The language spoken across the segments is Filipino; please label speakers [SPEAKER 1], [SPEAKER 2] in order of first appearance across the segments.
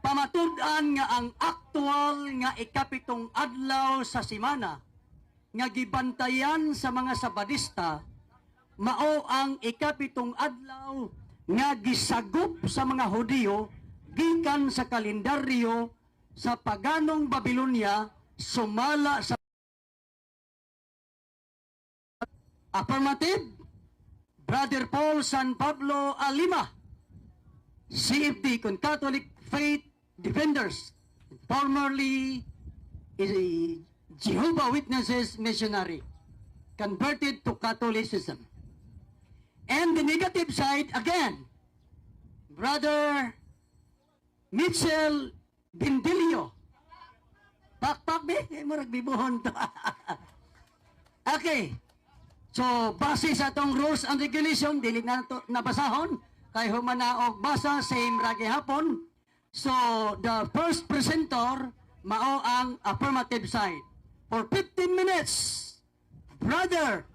[SPEAKER 1] pamatud-an nga ang aktual nga ikapitong adlaw sa simana nga gibantayan sa mga Sabadista mao ang ikapitong adlaw nga gisagop sa mga Hudiyo gikan sa kalendaryo sa paganong Babilonia sumala sa affirmative. Brother Paul San Pablo Alima, CFD, Catholic Faith Defenders, formerly is a Jehovah's Witnesses missionary, converted to Catholicism. And the negative side, again, Brother Mitchell Bindilio. Pakpak, murag bibuhon to. Okay. So, base sa itong rules and regulation, dili na ito nabasahon. Kay humanaog basa, same ragi hapon. So, the first presenter, mao ang affirmative side. For 15 minutes, Brother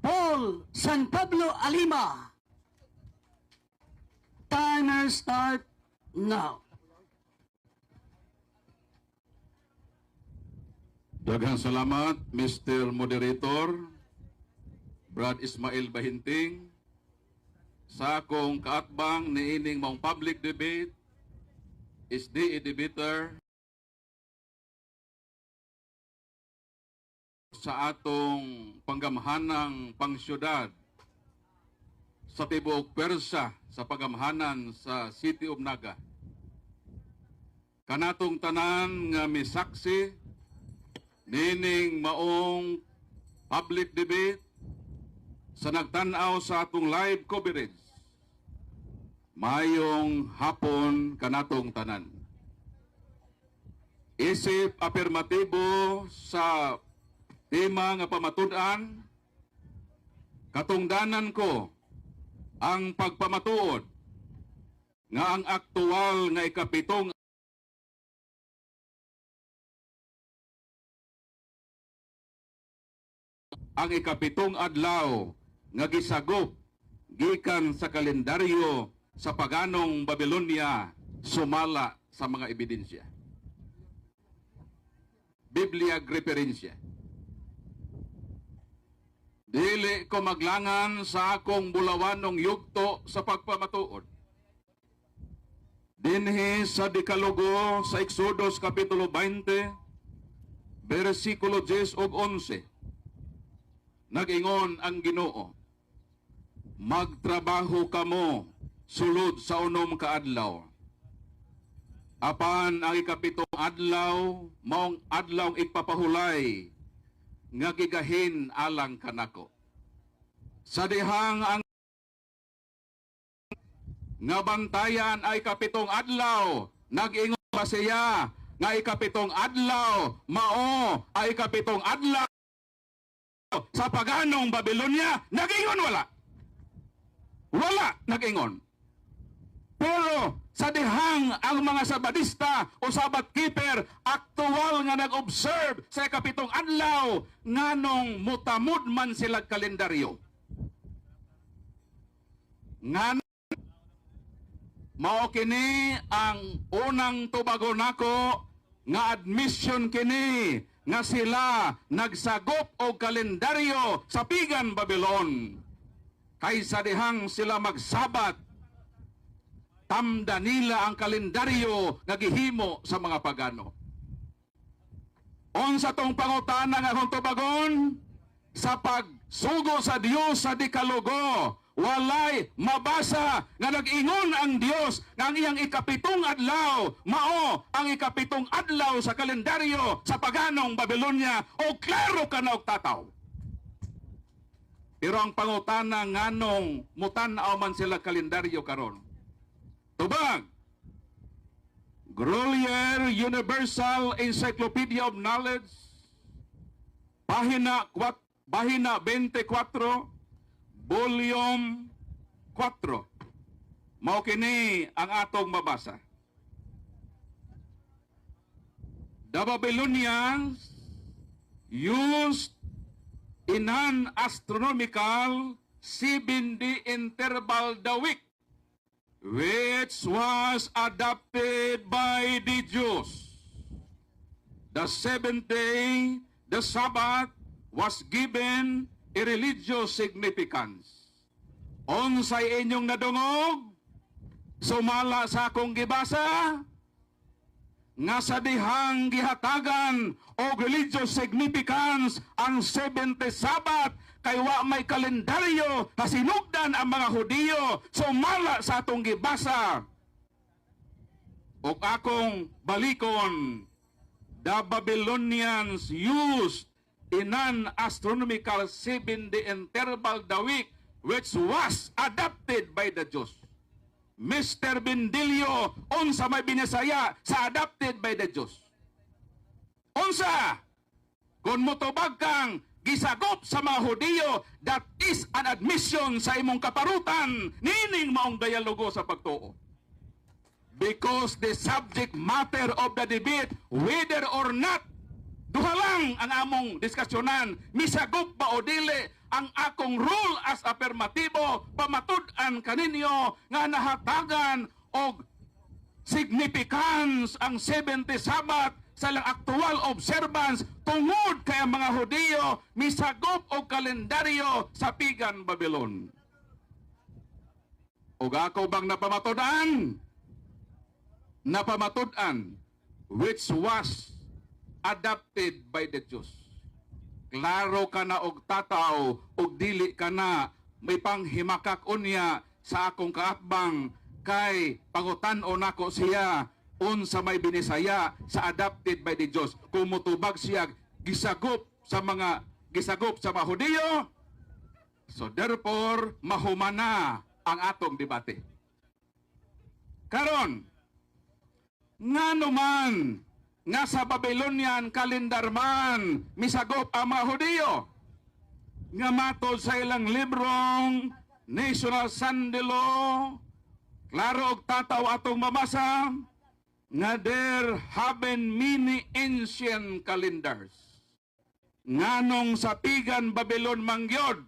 [SPEAKER 1] Paul San Pablo Alima. Timer start now.
[SPEAKER 2] Daghang salamat, Mr. Moderator, Brad Ismail Bahinting, sa akong kaatbang niining mong public debate, SDE debater, sa atong panggamhanang pangsyudad sa tibuok pwersa sa paggamhanan sa City of Naga. Kanatong tanan nga misaksi nining maong public debate sa nagtanaw sa atong live coverage. Mayong hapon kanatong tanan. Isip afirmatibo sa tema nga pamatud-an, katungdanan ko ang pagpamatuod nga ang aktual nga ikapitong adlaw nga gisagop gikan sa kalendaryo sa paganong Babilonia sumala sa mga ebidensya. Biblia referensya. Dili ko maglangan sa akong bulawanong yugto sa pagpamatuod. Dinhi sa Dekalogo sa Exodus Kapitulo 20, versikulo 10 ug 11, nag-ingon ang Ginoo, magtrabaho kamo sulod sa unom ka adlaw. Apan ang ikapitong adlaw, maong adlaw ipapahulay, nga gigahin alang kanako. Sa dihang ang nga bantayan ay kapitong adlaw, nag-ingon pa siya, nga ikapitong adlaw, mao ay kapitong adlaw sa paganong Babilonia, nag-ingon wala. Wala, nag-ingon. Pero sa dihang ang mga Sabadista o Sabbath keeper aktual nga nag-observe sa ikapitong adlaw nganong mutamod man sila kalendaryo. Nganong mao kini ang unang tubagon nako nga admission kini nga sila nagsagop og kalendaryo sa pigan Babylon. Kaysa dihang sila magsabat, tamda nila ang kalendaryo nga gihimo sa mga pagano. Unsa tong pangutana nga akong tubagon? Sa pagsugo sa Dios sa Dekalogo, walay mabasa nga nag-ingon ang Dios nga ang iyang ikapitong adlaw mao ang ikapitong adlaw sa kalendaryo sa paganong Babilonia, o klaro ka na og tataw. Pero ang pangutana nganong mutan-aw man sila kalendaryo karon? Tubag, Grolier Universal Encyclopedia of Knowledge, pahina 24, volume 4. Mao kini ang atong mabasa. The Babylonians used in an astronomical 7-day interval the week, which was adopted by the Jews. The seventh day, the Sabbath, was given a religious significance. Unsay inyong nadungog, sumala sa akong gibasa, nga sa dihang gihatagan o religious significance ang 70 Sabbath, kay wa may kalendaryo hasinugdan ang mga Hudiyo, sumala sa atong gibasa. O akong balikon, the Babylonians used in an astronomical 7-day interval the week, which was adopted by the Jews. Mr. Bendilio, unsa may binisaya sa adopted by the Jews? Unsa? Kung motubag kang gisagop sa mga Hudiyo, that is an admission sa imong kaparutan, nining maong dialogo sa pagtuo. Because the subject matter of the debate, whether or not, duha lang ang among diskusyonan, misagop ba o dili, ang akong rule as affirmatibo, pamatud-an kaninyo nga nahatagan og significance ang 70 Sabbath sa lang actual observance tungod kay ang mga Hudiyo misagop og kalendaryo sa Pigan Babylon. Og ako bang napamatud-an? Napamatud-an, which was adopted by the Jews. Klaro ka na og tataw, og dili ka na may panghimakak unya sa akong kaatbang, kay pangutan-o nako siya unsa may binisaya sa adopted by the Jews. Kung mutubag siya gisagop sa mga Hudiyo, so therefore mahumana ang atong debate. Karon ngano man nga sa Babylonian calendar man misagop ang mga Hudiyo, nga matod sa ilang librong National Sunday Law, klaro og tataw atong mamasa, nga there have been many ancient calendars. Nganong sa Pigan Babylon mangyod,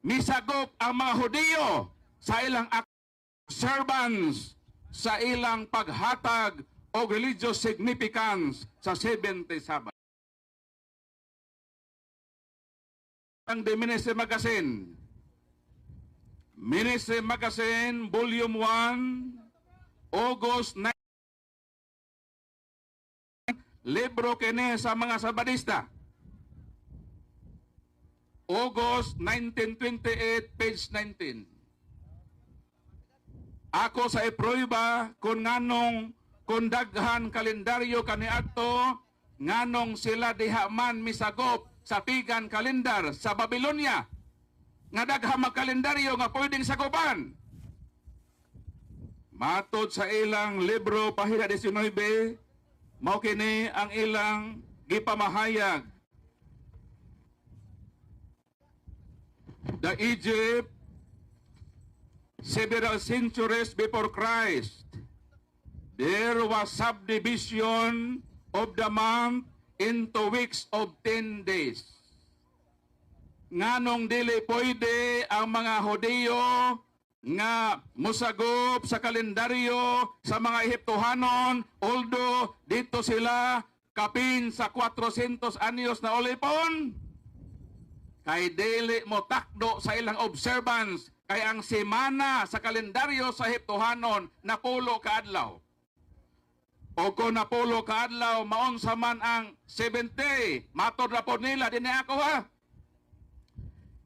[SPEAKER 2] misagop ang mga Hudiyo sa ilang observance, sa ilang paghatag o religious significance sa 70 Sabbath. Ang The Ministry Magazine, Volume 1, August 9, libro kini sa mga Sabadista. August 1928, page 19. Ako sa ipruiba kung nganong kung daghan kalendaryo kaniadto, nganong sila diha man misagop sa Pigan kalendar sa Babylonia, nga daghang magkalendaryo nga pwedeng sagopan. Matod sa ilang libro pahina 19, mao kini ang ilang gipamahayag. The Egypt, several centuries before Christ, there was subdivision of the month into weeks of 10 days. Nganong dili pwede ang mga Hudiyo nga musagop sa kalendaryo sa mga Ehiptohanon, although dito sila kapin sa 400 anyos na ulipon, kay dili mo takdo sa ilang observance, kay ang semana sa kalendaryo sa Ehiptohanon napulo ka adlaw. O kung napulo ka adlaw, maunsa man ang 70, matod na po nila, din ako ha.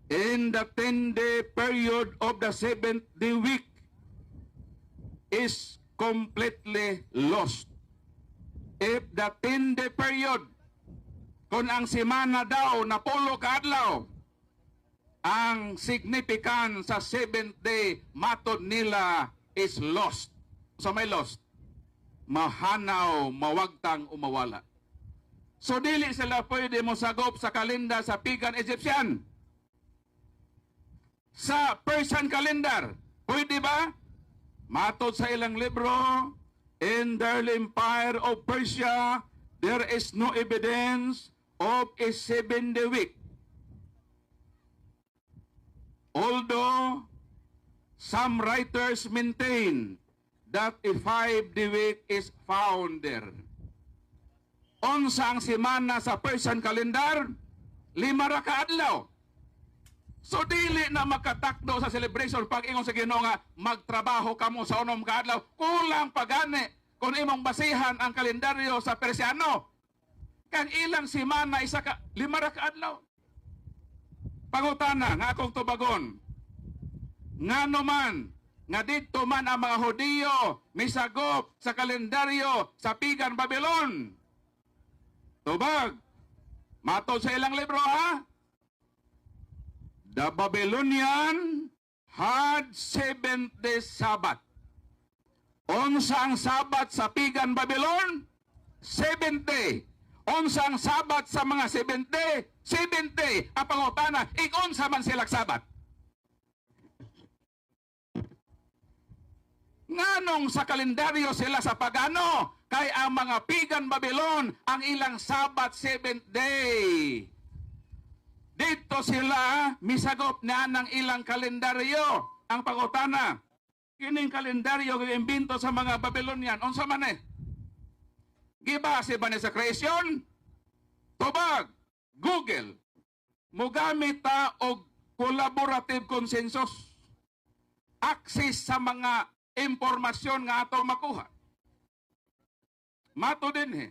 [SPEAKER 2] In the 10-day period of the 7th-day week is completely lost. If the 10-day period, kung ang semana daw napulo ka adlaw, ang significance sa 7th day, matod nila, is lost. So may lost. Mahanaw, mawagtang, umawala. So dili sila pwede mo sagop sa kalendar sa Pigan Egyptian. Sa Persian calendar, pwede ba? Matod sa ilang libro, in the early empire of Persia, there is no evidence of a 7-day week. Although some writers maintain that a 5-day week is found there. Unsa ang semana sa Persian calendar? 5 ra ka adlaw. So dili na makatakdo sa celebration pag ingon sa Ginoo nga magtrabaho kamo sa 6 ka adlaw. Kulang pagani kung imong basihan ang kalendaryo sa Persiano. Kang ilang semana isa ka 5 ra ka adlaw. Pangutana nga akong tubagon. Ngano man nga dito man ang mga Hudiyo misagop sa kalendaryo sa Pagan Babylon. Tubag. Matod sa ilang libro ha? The Babylonian had 7th-day Sabbath. Unsa ang Sabbath sa Pagan Babylon? 7th day. Unsa ang Sabbath sa mga 7th day? 7th day. Ang pangutana, unsa man silang Sabbath? Nganong sa kalendaryo sila sa pagano? Kay ang mga Pagan Babylon, ang ilang Sabbath 7th day. Dito sila misagop na ng ilang kalendaryo. Ang pangutana, kining kalendaryo giimbento sa mga Babylonian. Unsa man eh? Gibase ba ni sa creation? Tubag, Google, mugamit ta og collaborative consensus. Access sa mga impormasyon nga ato makuha. Mato din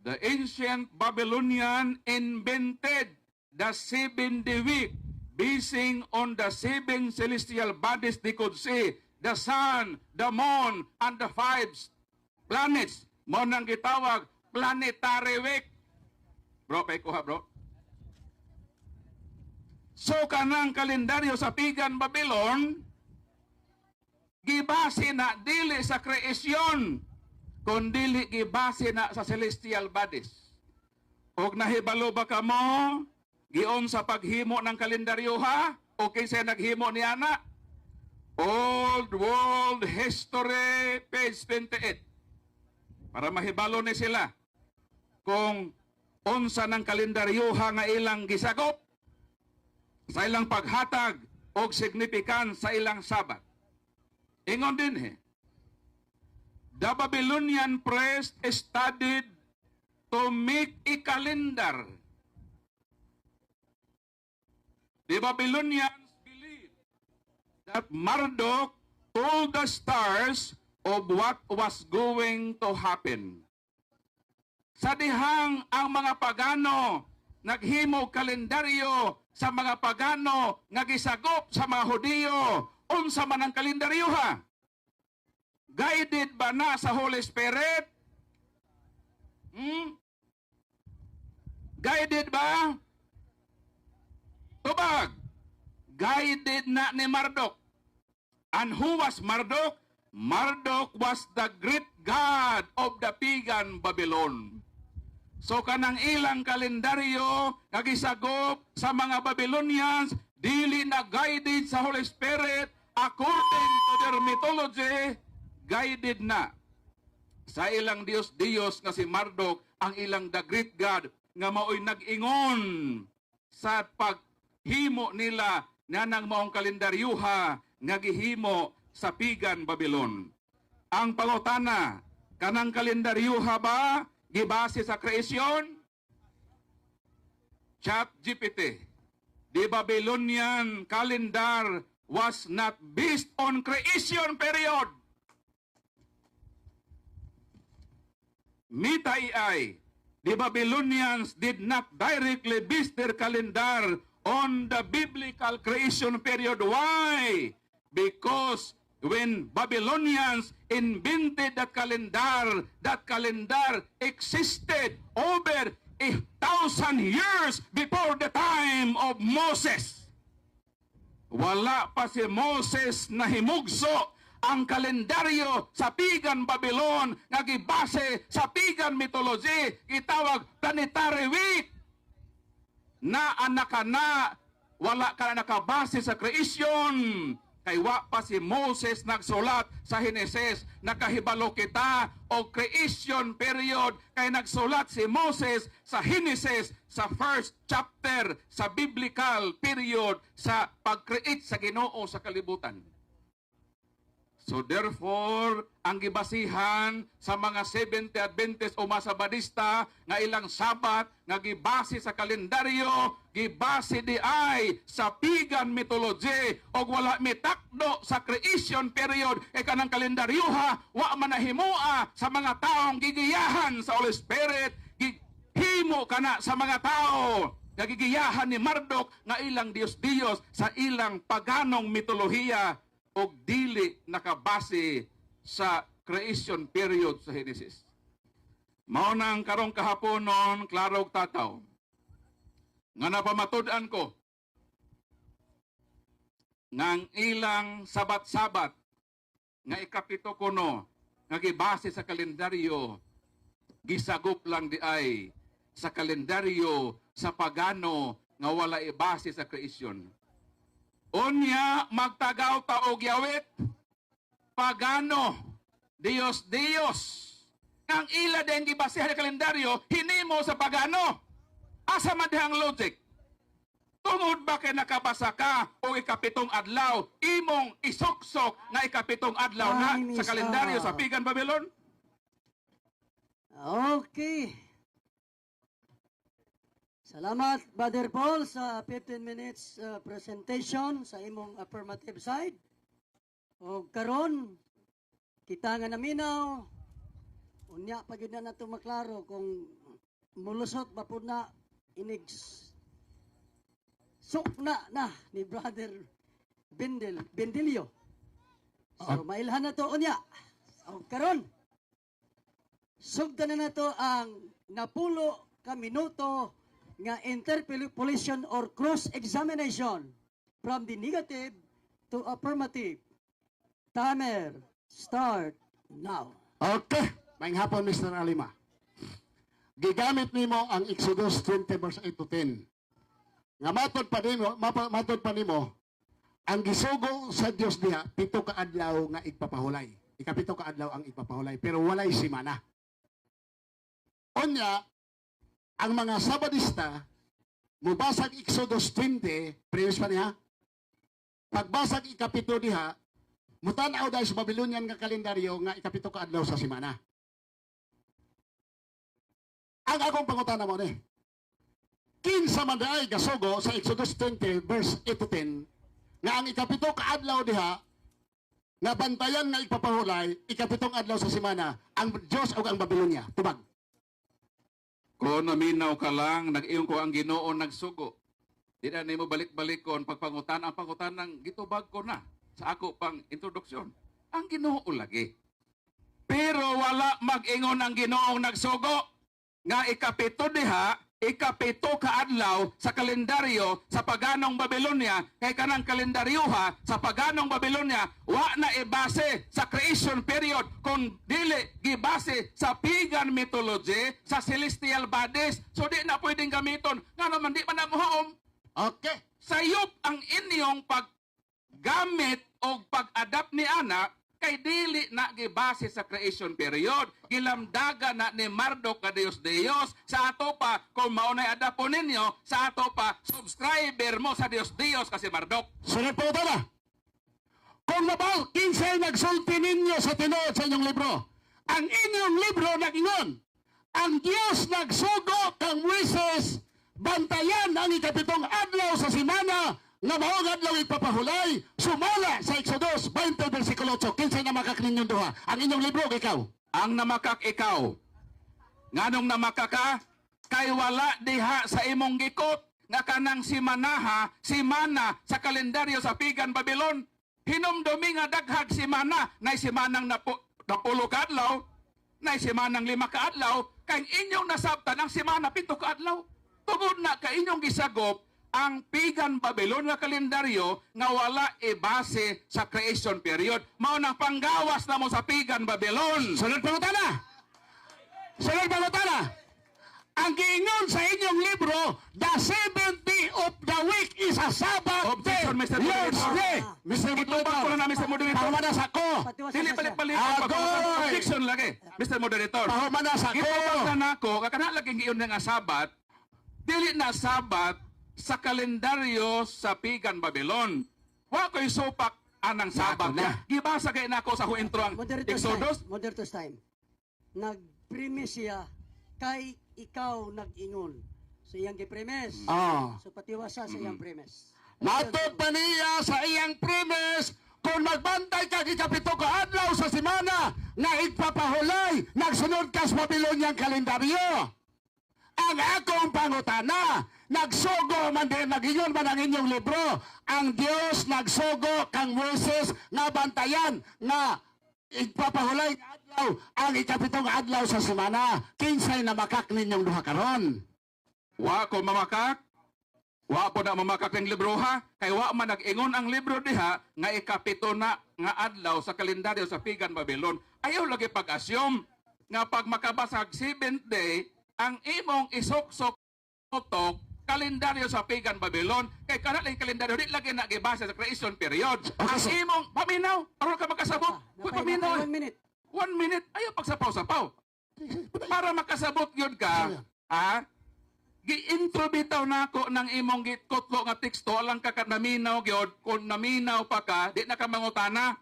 [SPEAKER 2] the ancient Babylonian invented the 7-day week basing on the 7 celestial bodies they could see, the sun, the moon, and the 5 planets. Mo nang gitawag planetary week. Bro, pay kuha bro. So kanang kalendaryo sa Pagan Babylon, gibase na dili sa kreasyon, kundi gibase na sa celestial bodies. Og nahibalo ba kamo gion sa paghimo ng kalendaryo ha? O kinsa naghimo niya na? Old World History, page 28. Para mahibalo ni sila kung unsa ng kalendaryo ha nga ilang gisagop sa ilang paghatag og significance sa ilang Sabat. Ingon din the Babylonian priest studied to make a calendar. The Babylonians believed that Marduk told the stars of what was going to happen. Sa dihang ang mga pagano naghimo kalendaryo sa mga pagano nga gisagop sa mga Hudiyo, unsa man ang kalendaryo ha? Guided ba na sa Holy Spirit? Guided ba? Tubag. Guided na ni Marduk. And who was Marduk? Marduk was the great god of the Pagan Babylon. So kanang ilang kalendaryo nagisagop sa mga Babylonians, dili na guided sa Holy Spirit according to their mythology, guided na sa ilang Diyos nga si Marduk, ang ilang the great God nga mao'y nag-ingon sa paghimo nila na nang maong kalendaryuha nga gihimo sa Pagan Babylon. Ang pangutana, kanang kalendaryuha ba gibase sa kreasyon? ChatGPT. The Babylonian calendar was not based on creation period. Meta AI. The Babylonians did not directly base their calendar on the biblical creation period. Why? Because when Babylonians invented that calendar existed over 1,000 years before the time of Moses. Wala pa si Moses na himugso ang kalendaryo sa Pagan Babylon nga gibase sa Pagan mythology, gitawag planetary week. Na anak na wala ka nakabase sa creation. Kay wa pa si Moses nagsulat sa Genesis, nakahibalo kita o creation period, kay nagsulat si Moses sa Genesis sa first chapter sa biblical period sa pag-create sa Ginoo sa kalibutan. So therefore, ang gibasihan sa mga 70 Adventist o Masabadista nga ilang Sabat nga gibase sa kalendaryo, gibase di ay sa pagan mythology o wala mitakdo sa creation period e kanang kalendaryo ha, wa man nahimua sa mga taong gigiyahan sa Holy Spirit, himo kana sa mga tao nagigiyahan ni Marduk nga ilang Dios-Dios sa ilang paganong mitolohiya o dili nakabase sa creation period sa Genesis. Mao nang karong kahaponon, klaro og tataw, nga napamatud-an ko, ngang ilang sabat-sabat, nga ikapito kuno, nga gibase sa kalendaryo, gisagop lang di ay sa kalendaryo sa pagano nga wala ibase sa creation. Unya magtagaw ta og yawit pagano Dios ang ila din gibasehan sa kalendaryo hinimo sa pagano. Asa man dihang logic? Tungod ba kay nakabasa ka o ikapitong adlaw imong isuksok nga ikapitong adlaw na sa kalendaryo sa pagan Babylon?
[SPEAKER 1] Okay. Salamat, Brother Paul, sa 15 minutes presentation sa imong affirmative side. O karon, kita nga naminaw, unya pag yun na nato maklaro kung mulusot ba po na inig sukna na ni Brother Bendilio. So, mailhan na to unya. O karon, sugdan na nato ang napulo ka minuto nga interpolation or cross-examination from the negative to affirmative. Timer, start now.
[SPEAKER 3] Okay, maayong hapon Mr. Alima. Gigamit nimo ang Exodus 20 verse 8 to 10. Nga matod pa nimo ang gisugo sa Dios diha pito ka adlaw nga igpapahulay. Ikapito ka adlaw ang igpapahulay pero walay simana. Onya ang mga Sabadista, mubasag Exodus 20, previous pa niya, pagbasag ikapito diha, mutanaw dahil sa Babylonian nga kalendaryo nga ikapito ka adlaw sa simana. Ang akong pangutana mo ni, kinsa man daay gasugo sa Exodus 20, verse 8 to 10, nga ang ikapito ka adlaw diha, nga bantayan nga ipapahulay, ikapitong adlaw sa simana, ang Diyos o ang Babylonia. Tubag.
[SPEAKER 2] Kung naminaw ka lang, nag-iyon ko ang Ginoo nagsugo. Di na nimo balik-balikon pagpangutan ang pangutan ng gitubag ko na sa ako pang introduksyon. Ang Ginoo lagi. Pero wala mag-ingon ang Ginoong nagsugo nga ikapito diha, ikapito ka adlaw sa kalendaryo sa paganong Babylonia kay kanang kalendaryo ha sa paganong Babylonia wa na ibase sa creation period kung dili gibase sa pagan mythology sa celestial bodies so di na pwedeng gamiton nga naman di man na muhaom.
[SPEAKER 3] Okay.
[SPEAKER 2] Sayop ang inyong paggamit o pag-adapt ni ana kay dili na gibase sa creation period. Gilamdaga na ni Marduk ka Dios sa ato pa kung maunay adapon ninyo sa ato pa subscriber mo sa Dios kasi Marduk.
[SPEAKER 3] Sunod po ito na. Kung nabal, kinsay nagsulti ninyo sa tinuod sa inyong libro. Ang inyong libro nag-ingon. Ang Diyos nagsugo kang Moises, bantayan ang ikapitong adlaw sa simana nga maong adlaw ipapahulay, sumala sa Exodus 20 versikulo 8. Kinsay na makak ninyong duha? Ang inyong libro, ikaw.
[SPEAKER 2] Ang namakak ikaw. Nganong namakaka? Kay wala diha sa imong gikot nga kanang simana sa kalendaryo sa pagan Babylon. Hinumdumi nga daghag simana, nay simanang napulo ka adlaw, nay simanang 5 ka adlaw, kay inyong nasabtan ang simana 7 ka adlaw. Tugod na kay inyong gisagop ang pagan Babylon nga kalendaryo nga wala ibase sa creation period. Mao nang panggawas na mo sa pagan Babylon.
[SPEAKER 3] Sunod pangutana. Ang giingon sa inyong libro, the 70 of the week is a Sabbath day.
[SPEAKER 2] Objection, Mr.
[SPEAKER 3] Lord's
[SPEAKER 2] Moderator.
[SPEAKER 3] day. Mr.
[SPEAKER 2] Itubag ko
[SPEAKER 3] Moderator.
[SPEAKER 2] na, Mr. Moderator.
[SPEAKER 3] Pahumanas ako.
[SPEAKER 2] Dili balik-balik
[SPEAKER 3] Agoy!
[SPEAKER 2] objection lagi. Mr. Moderator.
[SPEAKER 3] Pahumanas ako.
[SPEAKER 2] Gitubag na nako, kakana laging iyon nga Sabat, dili na Sabat sa kalendaryo sa pagan Babylon. Wa ko'y supak anang sabat
[SPEAKER 3] Nato na.
[SPEAKER 2] niya. Gibasa kay nako sa huintro ang Exodus.
[SPEAKER 1] Moderator's time. Nag-premise siya kay ikaw nag-ingon. So iyang gi-premise.
[SPEAKER 3] Oh.
[SPEAKER 1] So patiwasa sa iyang premise.
[SPEAKER 3] Matod pa niya sa iyang premise, kung magbantay ka ikapito ka adlaw sa semana, nga igpapahulay, nagsunod ka sa Babylonian kalendaryo. Ang akong pangutana, nagsugo man din, nagingon man ang inyong libro, ang Dios nagsugo kang Moises nga bantayan, nga igpapahulay nga adlaw, ang ikapitong adlaw sa semana. Kinsay na makak ninyong duha karon.
[SPEAKER 2] Wa ko mamakak. Wa po na mamakak ng libro ha. Kay wa man nag-ingon ang libro diha nga ikapito na nga adlaw sa kalendaryo sa Pagan Babylon. Ayaw lagi pag-assume nga pag makabasag 7th day, ang imong isok-sok utok kalendaryo sa Pagan Babylon. Kay kana lang kalendaryo di lagi nagibasa sa creation period. Ang imong paminaw, aron ka makasabot. Paminaw.
[SPEAKER 1] 1 minute.
[SPEAKER 2] 1 minute, ayaw pagsapaw-sapaw. Para makasabot yun ka, gi-intro bitaw nako ng imong gitkotlo nga teksto, alang ka naminaw gyud, kung naminaw pa ka, di na ka mangutana.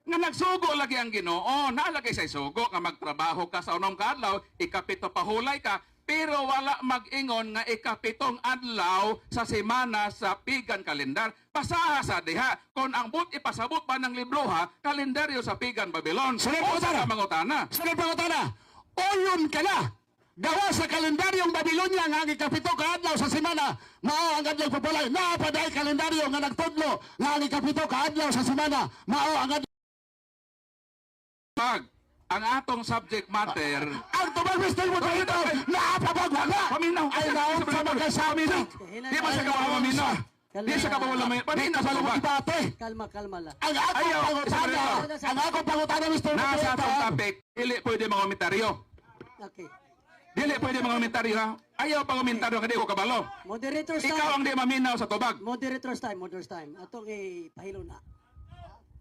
[SPEAKER 2] Nga nagsugo lagi ang Ginoo, naalagay sa sugo nga magtrabaho ka sa unong kadlaw, ikapito pahulay ka, pero wala mag-ingon nga ikapitong adlaw sa semana sa Pagan kalendar. Pasaha sa diha, kung ang but ipasabot pa ng libro ha, kalendaryo sa Pagan Babylon.
[SPEAKER 3] Sunod
[SPEAKER 2] O sa
[SPEAKER 3] pangutana.
[SPEAKER 2] mangutana.
[SPEAKER 3] Sunod pangutana, oyon ka na. Gawa sa kalendaryong Babylonia nga ang ikapito ka adlaw sa semana, mao ang adlaw papalay. Naapaday kalendaryo nga nagtudlo nga ang ikapito ka adlaw sa semana, mao ang adlaw.
[SPEAKER 2] Pag ang atong subject matter,
[SPEAKER 3] Ang tubag Mr. Moderator, naapabag wala.
[SPEAKER 2] paminaw.
[SPEAKER 3] Ay naon sa magkasabi.
[SPEAKER 2] Di ba siya kawawa maminaw? Di siya kawawa maminaw. Paminaw sa lubag.
[SPEAKER 3] Debate.
[SPEAKER 1] Kalma lang.
[SPEAKER 3] Ang akong
[SPEAKER 2] Ayaw,
[SPEAKER 3] pangutana,
[SPEAKER 2] Mr.
[SPEAKER 3] ang akong pangutana Mr.
[SPEAKER 2] Nasa atong
[SPEAKER 3] Moderator.
[SPEAKER 2] topic, dili pwede mga komentaryo.
[SPEAKER 1] Okay.
[SPEAKER 2] Dili pwede mga komentaryo ha. Ayaw pa komentaryo kasi ko kabalo.
[SPEAKER 1] Moderator's
[SPEAKER 2] Ikaw
[SPEAKER 1] time.
[SPEAKER 2] ang di maminaw sa tubag.
[SPEAKER 1] Moderator's time. Atong ipahilo na.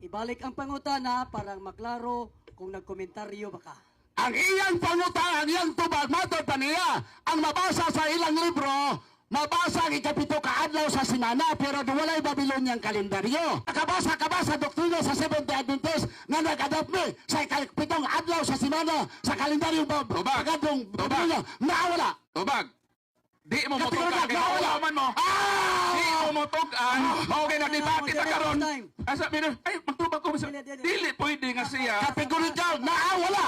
[SPEAKER 1] Ibalik ang pangutana para maklaro kung nagkomentaryo ba ka.
[SPEAKER 3] Ang iyang pangutana, ang iyang tubag, matod pa niya, ang mabasa sa ilang libro, mabasa ang ikapito ka adlaw sa semana, pero duwalay Babylonian kalendaryo. Kabasa doktrina sa Seventh-day Adventist na nag-adapt mi sa ikapitong adlaw sa semana sa kalendaryong Bagadong Babylonia. Nawala.
[SPEAKER 2] Tubag. Di mo motugan
[SPEAKER 3] Kapirugan,
[SPEAKER 2] kay
[SPEAKER 3] nawala.
[SPEAKER 2] kaulaman mo. Di mo motugan. Mao kay nagdebate ta karon. Asa bino? Ay magtubag ko. Dili pwede nga siya.
[SPEAKER 3] Kategorikal, nawala.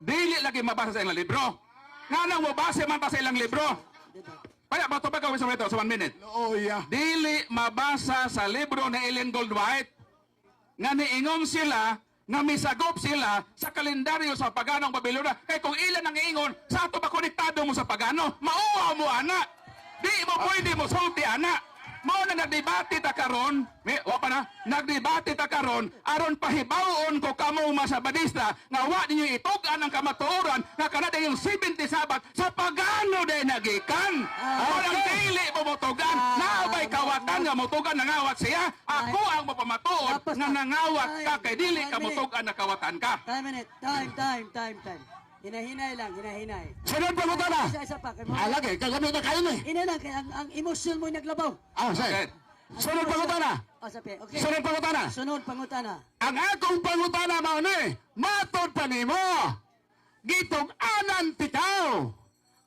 [SPEAKER 2] Dili lagi mabasa sa ilang libro. Nga nang mabasa man pa sa ilang libro. Kaya matubag ko sa ito sa 1 minute.
[SPEAKER 3] Oh, yeah.
[SPEAKER 2] Dili mabasa sa libro ni Ellen Goldwhite nga niingon sila nga misagop sila sa kalendaryo sa paganong Babylonia. Kaya kung ilan ang iingon, sa ato ba konektado mo sa pagano? Mauwa mo, ana. Di mo pwede mo sulti, ana. Mao na nagdebate ta karon, wa pa na, nagdebate ta karon aron pahibawon ko kamo masabadista nga wa ninyo itugan ang kamatuoran nga kanada yung 70 sabat sa pagano day nagikan. Walang dili mo motugan. Naabay kawatan nga motugan nangawat siya. Ako ang mapamatuod nga nangawat ka kay dili ka motugan na kawatan ka.
[SPEAKER 1] Time. Hinahinay lang.
[SPEAKER 3] Sunod pangutana.
[SPEAKER 1] Isa pa.
[SPEAKER 3] Alagay, kagamit na kayo ni.
[SPEAKER 1] Ina lang, kaya ang emosyon mo naglabaw.
[SPEAKER 3] Sige. Sunod pangutana.
[SPEAKER 1] Sabi, okay.
[SPEAKER 3] Sunod pangutana.
[SPEAKER 1] Sunod pangutana.
[SPEAKER 3] Ang akong pangutana mao ni, matod pa nimo. Gitong anan tikaw.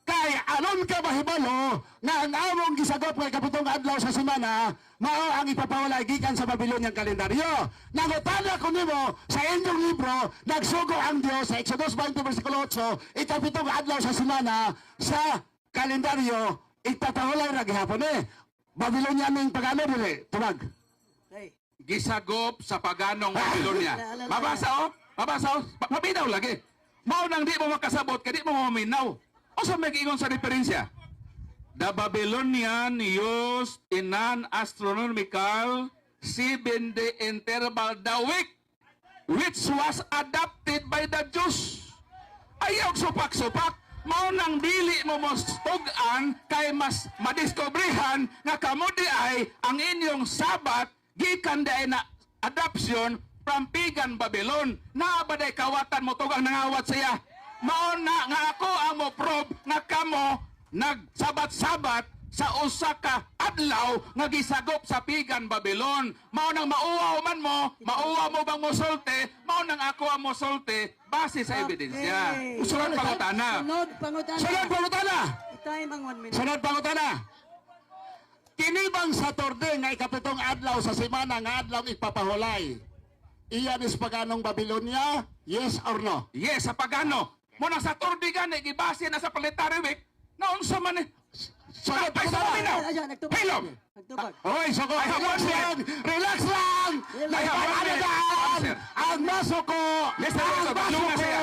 [SPEAKER 3] Kay anon ka mahibalo nga ang among gisagop kay kapitong adlaw sa semana mao ang ipapawalay gikan sa Babylonian kalendaryo. Nangutana ko nimo sa inyong libro nagsugo ang Dios sa Exodus 20 versikulo 8 ikapitong adlaw sa semana sa kalendaryo ipapawalay ra gihapon Babylonian ning pagano dili tubag.
[SPEAKER 1] Okay.
[SPEAKER 2] Gisagop sa paganong Babylonia. Mabasa o? Mabinaw lagi. Mao nang di mo makasabot, kaya di mo maminaw. O sa mag-ingon sa referensya? The Babylonian used in an astronomical 7-day interval the week, which was adopted by the Jews. Ayaw supak-supak. Mao nang dili mo mostugan kay mas madiskobrihan nga kamo di ay ang inyong sabat gikan di ay na adoption from Pagan Babylon. Naabaday kawatan mo tugang nangawat siya. Mao na nga ako ang mo probe nga kamo nagsabat-sabat sa usa ka adlaw nga gisagop sa pigan Babylon. Mao nang mauwaw man mo, mauwaw mo bang mosulti, mao nang ako ang mosulti base sa ebidensya.
[SPEAKER 1] Okay.
[SPEAKER 2] Sunod pangutana.
[SPEAKER 1] Sunod pangutana.
[SPEAKER 3] Sunod pangutana.
[SPEAKER 1] Time ang 1 minute.
[SPEAKER 3] Sunod pangutana. Kini bang Saturday nga ikapitong adlaw sa semana nga adlaw ipapahulay? Iyan is paganong Babylonia? Yes or no?
[SPEAKER 2] Yes, sa pagano. Mo nang Saturday gani gibase na sa planetary week, naunsa man ni
[SPEAKER 3] Sunod pangutana.
[SPEAKER 1] Ayan, nagtubag.
[SPEAKER 2] Hilom.
[SPEAKER 1] Nagtubag.
[SPEAKER 3] Hoy, so
[SPEAKER 2] I have one
[SPEAKER 3] lang! Relax lang!
[SPEAKER 2] I have one minute. Answer.
[SPEAKER 3] Ang maso ko!
[SPEAKER 2] Mr.
[SPEAKER 3] Ang
[SPEAKER 2] Rosa,
[SPEAKER 3] maso
[SPEAKER 2] batlungan
[SPEAKER 3] ko!
[SPEAKER 2] siya.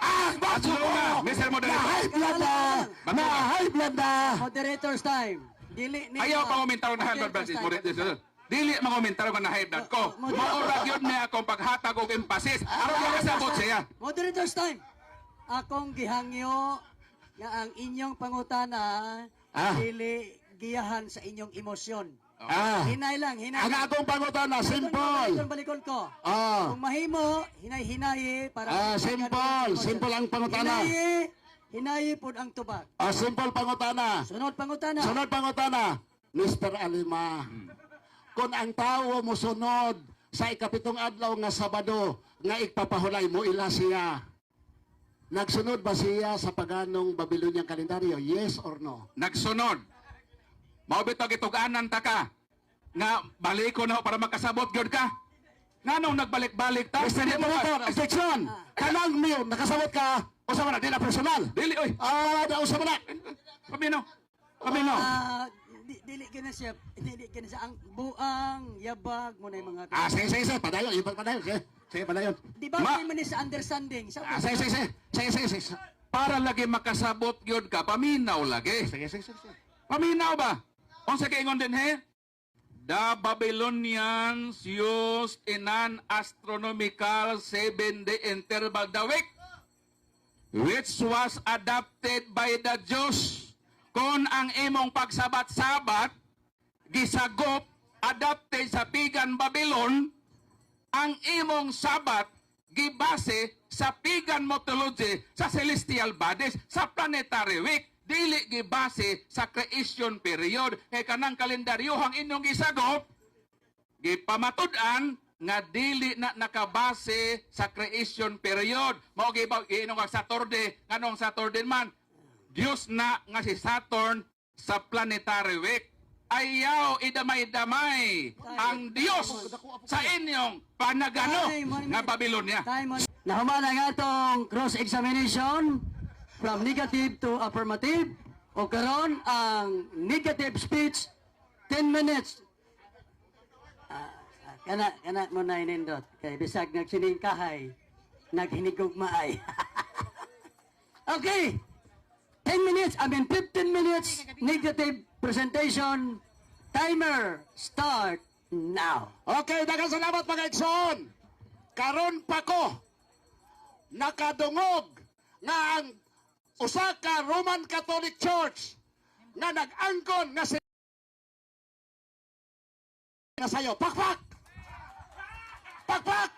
[SPEAKER 3] Ang maso ko!
[SPEAKER 2] Batlungan, Mr. Moderator.
[SPEAKER 3] Na-high blood na!
[SPEAKER 2] Batlungan.
[SPEAKER 3] Na-high blood na!
[SPEAKER 1] Moderator's time. Dili ni.
[SPEAKER 2] Ayaw pa komentar na high blood pressure. Dili mangomentar ko na high blood ko. Maura gyud ni akong paghatag og emphasis. Aron makasabot siya.
[SPEAKER 1] Moderator's time. Akong gihangyo nga ang inyong pangutana dili giyahan sa inyong emosyon. Hinay lang, hinay.
[SPEAKER 3] Ang akong pangutana, simple!
[SPEAKER 1] Balikon ko.
[SPEAKER 3] Ah,
[SPEAKER 1] Kung mahimo, hinay-hinayi para
[SPEAKER 3] simple ang pangutana.
[SPEAKER 1] Hinayi pud ang tubag.
[SPEAKER 3] Simple pangutana.
[SPEAKER 1] Sunod pangutana.
[SPEAKER 3] Sunod pangutana, Mr. Alima. Kung ang tao mo sunod sa ikapitong adlaw nga Sabado nga ipapahulay mo ila siya. Nagsunod ba siya sa paganong Babylonian kalendaryo? Yes or no?
[SPEAKER 2] Nagsunod. Mao bitaw gituganan ta ka. Nga baliko na para makasabot gyud ka. Nganong nagbalik-balik ta?
[SPEAKER 3] Mr. Moderator, objection! Kanang mayor, nakasabot ka, usa man na, di na personal.
[SPEAKER 2] Dili oy.
[SPEAKER 3] Usa man na.
[SPEAKER 2] Paminaw. Paminaw.
[SPEAKER 1] Dili gina siya, dili gina siya ang buang yabag mo na yung mga
[SPEAKER 3] Sige, padayon, padayon, sige, padayon.
[SPEAKER 1] Di ba may manis sa understanding?
[SPEAKER 3] Sige.
[SPEAKER 2] Para lagi makasabot gyud ka, paminaw lagi.
[SPEAKER 3] Sige.
[SPEAKER 2] Paminaw ba? Unsa kay ingon din he? The Babylonians used in an astronomical 7-day interval the week, which was adopted by the Jews. Kung ang imong pagsabat-sabat, gisagop, adopted sa pigan Babylon, ang imong sabat, gibase sa pigan mythology, sa celestial bodies, sa planetary week, dili gibase sa creation period. Kay kanang kalendaryohang inyong gisagop, gipamatud-an nga dili na nakabase sa creation period. Mao giinong Saturday, nganong Saturday man, Diyos na nga si Saturn sa planetary week. Ayaw idamay-damay ang Diyos sa inyong panagano nga Babylonia.
[SPEAKER 1] Nahuman ang atong cross-examination from negative to affirmative. O karon ang negative speech 10 minutes. Kana mo na inindot. Kay bisag nagsiningkahay, naghinigugmaay. Okay. 10 minutes, 15 minutes negative presentation. Timer start now.
[SPEAKER 3] Okay, daghang salamat mga igsoon. Karon pa ko nakadungog nga ang usa ka Roman Catholic Church nga nag-angkon nga si na sayo. Pakpak! Pakpak!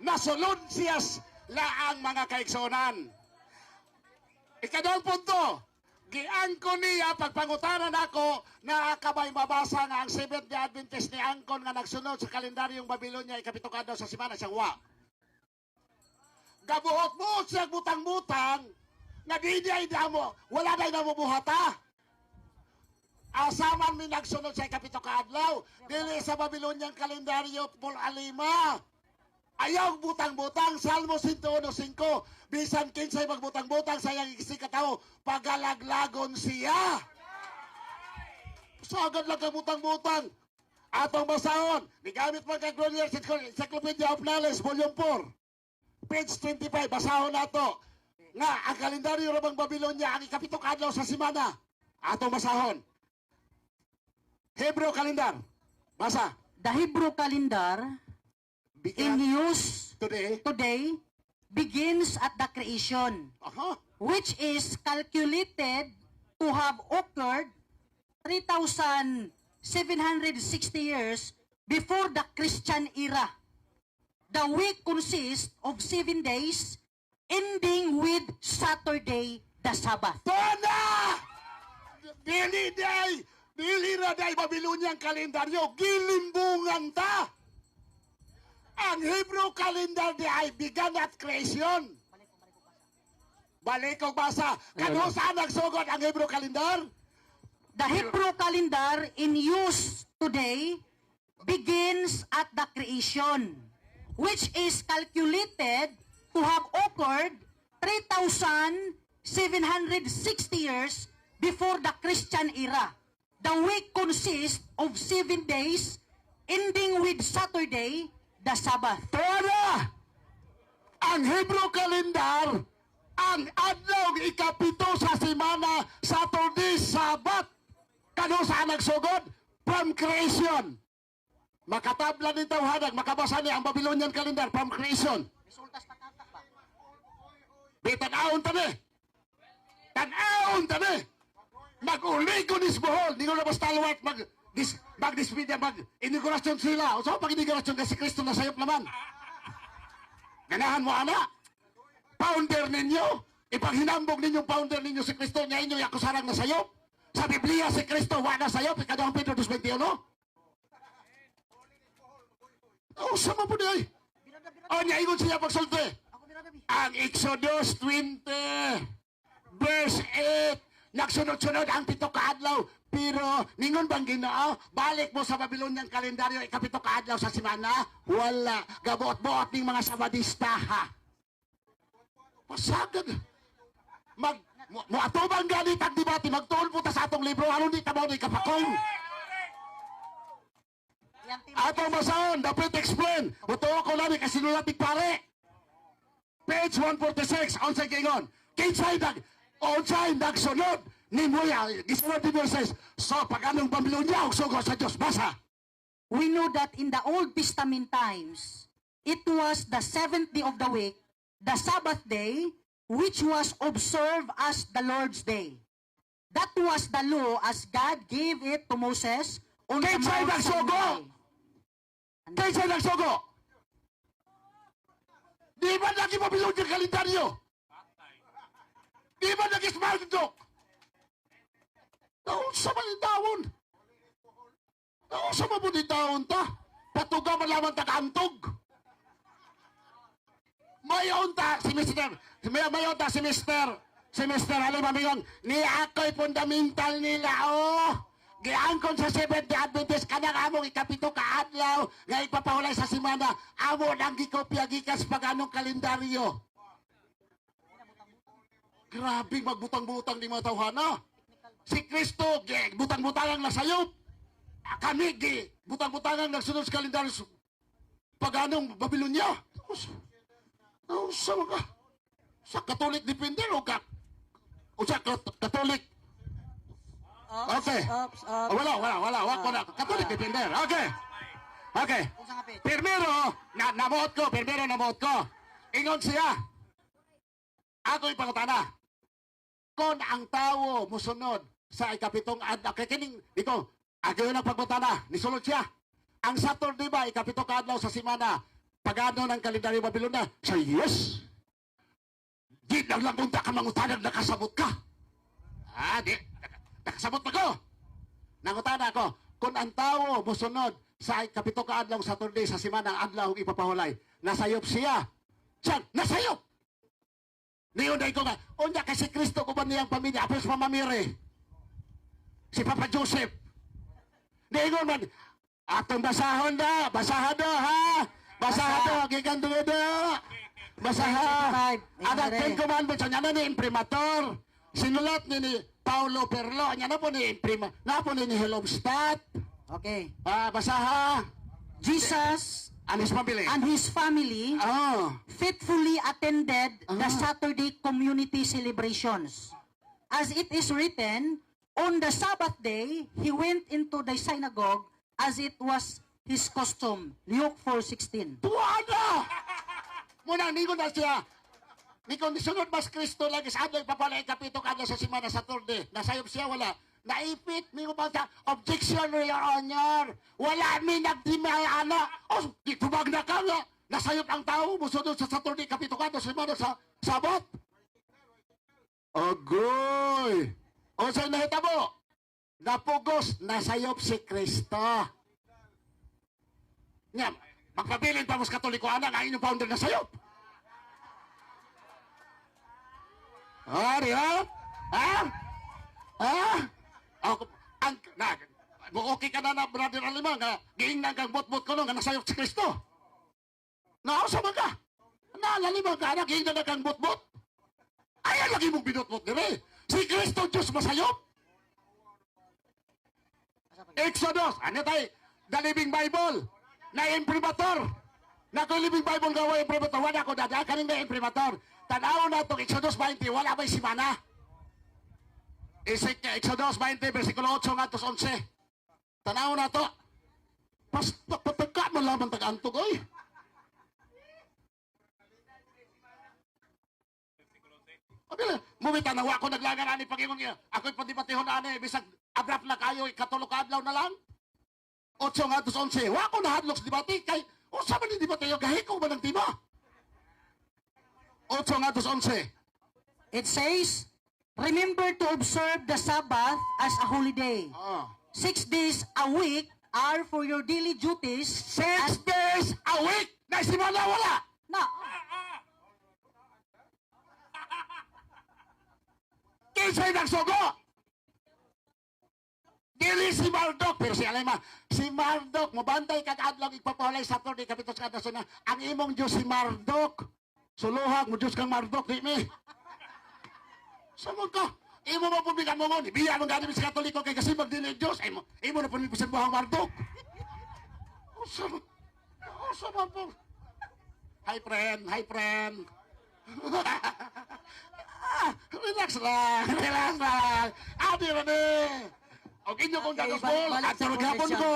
[SPEAKER 3] Nasulod siya laang mga kaigsonan. Ikadong punto, giangkon niya pagpangutanan ako na kabay mabasa nga ang Seventh-day Adventist ni angkon nga nagsunod sa kalendaryong Babylonia ikapitong adlaw sa semana siyang wa. Gabuhot-buhot siya butang-butang nga di mo, wala na buhata. Asaman mi nagsunod sa ikapitong adlaw dili sa Babylonian kalendaryo pul alima. Ayaw butang-butang, Salmo 101:5. Bisan kinsay magbutang-butang sa iyang isikataw, pagalaglagon siya. Sagad lang ka butang-butang. Atong basahon, nigamit mo kay Grolier Encyclopedia of Knowledge, Volume 4. Page 25, basahon nato. Nga, ang kalendaryo rabang Babylonia, ang ikapitong adlaw sa semana. Atong basahon. Hebrew calendar. Basa.
[SPEAKER 1] The Hebrew calendar in use today begins at the creation, which is calculated to have occurred 3,760 years before the Christian era. The week consists of 7 days, ending with Saturday,
[SPEAKER 4] the Sabbath.
[SPEAKER 3] Tona! Dili ra day Babilonyang kalendaryo, gilimbungan ta. Ang Hebrew calendar di ay began at creation. Balik kong basa. Kano saan nagsugod ang Hebrew calendar?
[SPEAKER 4] The Hebrew calendar in use today begins at the creation, which is calculated to have occurred 3,760 years before the Christian era. The week consists of 7 days, ending with Saturday, the Sabbath.
[SPEAKER 3] Tona! Ang Hebrew calendar, ang adlaw ikapito sa semana, Saturday, Sabat. Kano saan nagsugod? From creation. Makatabla ni tawhadag, makabasa ni ang Babylonian calendar from creation. Tan-aon tani. Tan-aon tani. Mag-uli ko ni Bohol. Hindi ko na basta luwat mag-dispedia, mag-inaugurasyon sila. O so, pag-inaugurasyon kasi Kristo na sayop naman. Ganahan mo, anak. Founder ninyo. Ipaghinambog ninyong founder ninyo si Kristo. Niya inyo yung kusarang na sayop. Sa Biblia si Kristo, wala sayop. Ikaduhang Pedro 2:21. O, sama po niya. O, niya ingon siya pagsulti. Ang Exodus 20, verse 8, nagsunod-sunod ang 7 ka adlaw, pero ningon bang Ginoo, balik mo sa Babylonian kalendaryo, ikapito ka adlaw sa semana, wala, gabuot-buot ng mga sabadista, ha? Pasagad. Atubang ganit ang debate, magtuon po ta sa atong libro, ano di tabaw ni kapakong? Atong basahon, dapat explain, buto ko lang, kasinulating pare. Page 146, onsay kingon. Onsay nagsunod ni Moya. Gisunod ni Moises. So, pag anong Babylonia, sugo sa Diyos. Basa.
[SPEAKER 4] We know that in the Old Testament times, it was the 7th day of the week, the Sabbath day, which was observed as the Lord's day. That was the law as God gave it to Moses on the
[SPEAKER 3] Kinsay
[SPEAKER 4] Mount
[SPEAKER 3] nagsugo?
[SPEAKER 4] Sinai.
[SPEAKER 3] Kinsay nagsugo? Di ba lagi Babylonia kalendaryo? Di ba lagi smart joke? Taon sa malindawon. Taon sa mabunindawon ta. Patuga malaman tagantog. Mayon ta si Mr. Mayon ta si Mr. Alim Amigon. Ni ako'y fundamental nila, oh. Giangkon sa Seventh-day Adventist kanang among ikapito ka adlaw nga ipapahulay sa semana, amo nang gikopya gikas paganong kalendaryo. Grabing magbutang-butang di mga tawhana. Si Kristo butang-butangang nasayop. Kami butang-butangang nagsunod sa kalendaryo paganong Babylonia. Sa mga sa Katolik depende o sa Katolik. Okay. Wala. Katolik depender. Okay. Primero namuot ko. Ingon siya. Ako ipangutana. Kung ang tao musunod sa ikapitong adlaw, kining dito, agayon ang pagmutana, nisulod siya. Ang Saturday ba, ikapitong adlaw sa semana, pagano ng kalendaryo Babylonia, sa yes. Di lang punta ka mangutanag, nakasabot ka. Di. Nakasabot pa ko. Nangutana ko, kung ang tao musunod sa ikapito ka adlaw Saturday sa semana ang adlaw ipapahulay, nasayop siya. Siya, nasayop! Niyunday ko nga, unya kasi Kristo ko ba niyang pamilya, apos mamamiri. Si Papa Joseph. Niingon man, atong basahon da, basahado ha, basahado, giganto da. Basaha. Ada Ten Commandments, anya na ni imprimator. Sinulat ni Paulo Perlo, anya na po ni Helomstadt.
[SPEAKER 4] Okay.
[SPEAKER 3] Basaha.
[SPEAKER 4] Jesus
[SPEAKER 3] and
[SPEAKER 4] his family faithfully attended the Saturday community celebrations. As it is written, on the Sabbath day, he went into the synagogue as it was his custom. Luke 4:16.
[SPEAKER 3] Tuwada! Muna, ningon na siya. Nikon sunod mas Kristo lagi sa adlaw papalay kapito kada sa semana Saturday. Nasayop siya wala. Naipit mi ko sa objection your honor. Wala mi nagdimay ana. Tubag na ka nga. Nasayop ang tao musunod sa Saturday kapito kada sa semana sa Sabat. Agoy! O sa'yo nahitabo? Napugos, nasayop si Kristo. Nga, magpabilin pa mas katolikoan ang inyong founder na sayop. Di ba? Ha? Ha? Ako, okay ka na brother Alima, nga, giingnan kang bot-bot ko nga nasayop si Kristo. Nausa man ka? Naalalima ka na, giingnan na kang bot-bot. Ayan lagi mong binot-bot dire. Si Kristo Diyos masayop. Exodus, ano tayo? The Living Bible, na imprimatur. Na kung Living Bible gawa imprimatur, wala ko dada, kaning na imprimatur. Tanaw na itong Exodus 20, wala may simana. Exodus 20, versikulo 8 nga 11. Tanaw na to. Patagka mo lamang tag-antog, oy. Mumita na ako naglangan ani Panginoon niya. Ako'y padibatihon ani, bisag abrap na kayo, katulog kadlaw na lang. 8 nga 11. Wa ko na hadlok sa debate kay usa man ni debate yo gahiko ba ng tima? 8 nga 11.
[SPEAKER 4] It says, remember to observe the Sabbath as a holy day. 6 days a week are for your daily duties.
[SPEAKER 3] 6 days a week. Na simana wala.
[SPEAKER 4] Na,
[SPEAKER 3] Kinsay nagsugo? Dili si Marduk, pero si Alema, si Marduk, mabantay kag adlaw igpapahulay Saturday kapitos kada sana. Ang imong Dios si Marduk. Suluhag mo Dios kang Marduk, di mi. Samon ka? Imo mo pumikan mo ngon, biya mo gani sa Katoliko kay kasi magdili Dios. Imo na pumipisan buhang Marduk. Usama po. Hi friend, hi friend. Relax lang. Adi rin eh. Okay nyo kung dadasbol, at taragapon ko.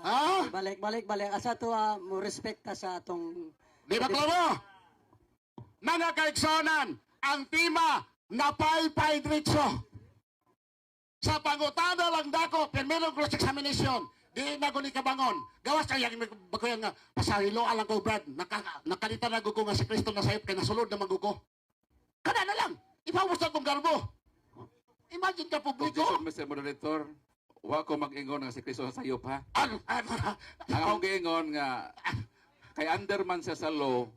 [SPEAKER 3] Ha?
[SPEAKER 1] Balik. Asa to mo respekta sa atong...
[SPEAKER 3] Di ba klaro? Mga kaigsonan, ang tima na pay diretso. Sa pangutana lang dako, primero cross examination, di na ni kabangon. Gawas kaya bagoyan nga, pasahilo alang ko Brad, nakalita na gugo nga si Kristo na sayop kay nasulod na magugo. Kana na lang, ipawos na itong garbo. Imagine ka publiko.
[SPEAKER 2] Objection, Mr. Moderator. Wa ko mag-ingon nga si Kristo sa sayop, ha?
[SPEAKER 3] Ano?
[SPEAKER 2] Ang akong giingon nga, kay underman siya sa law,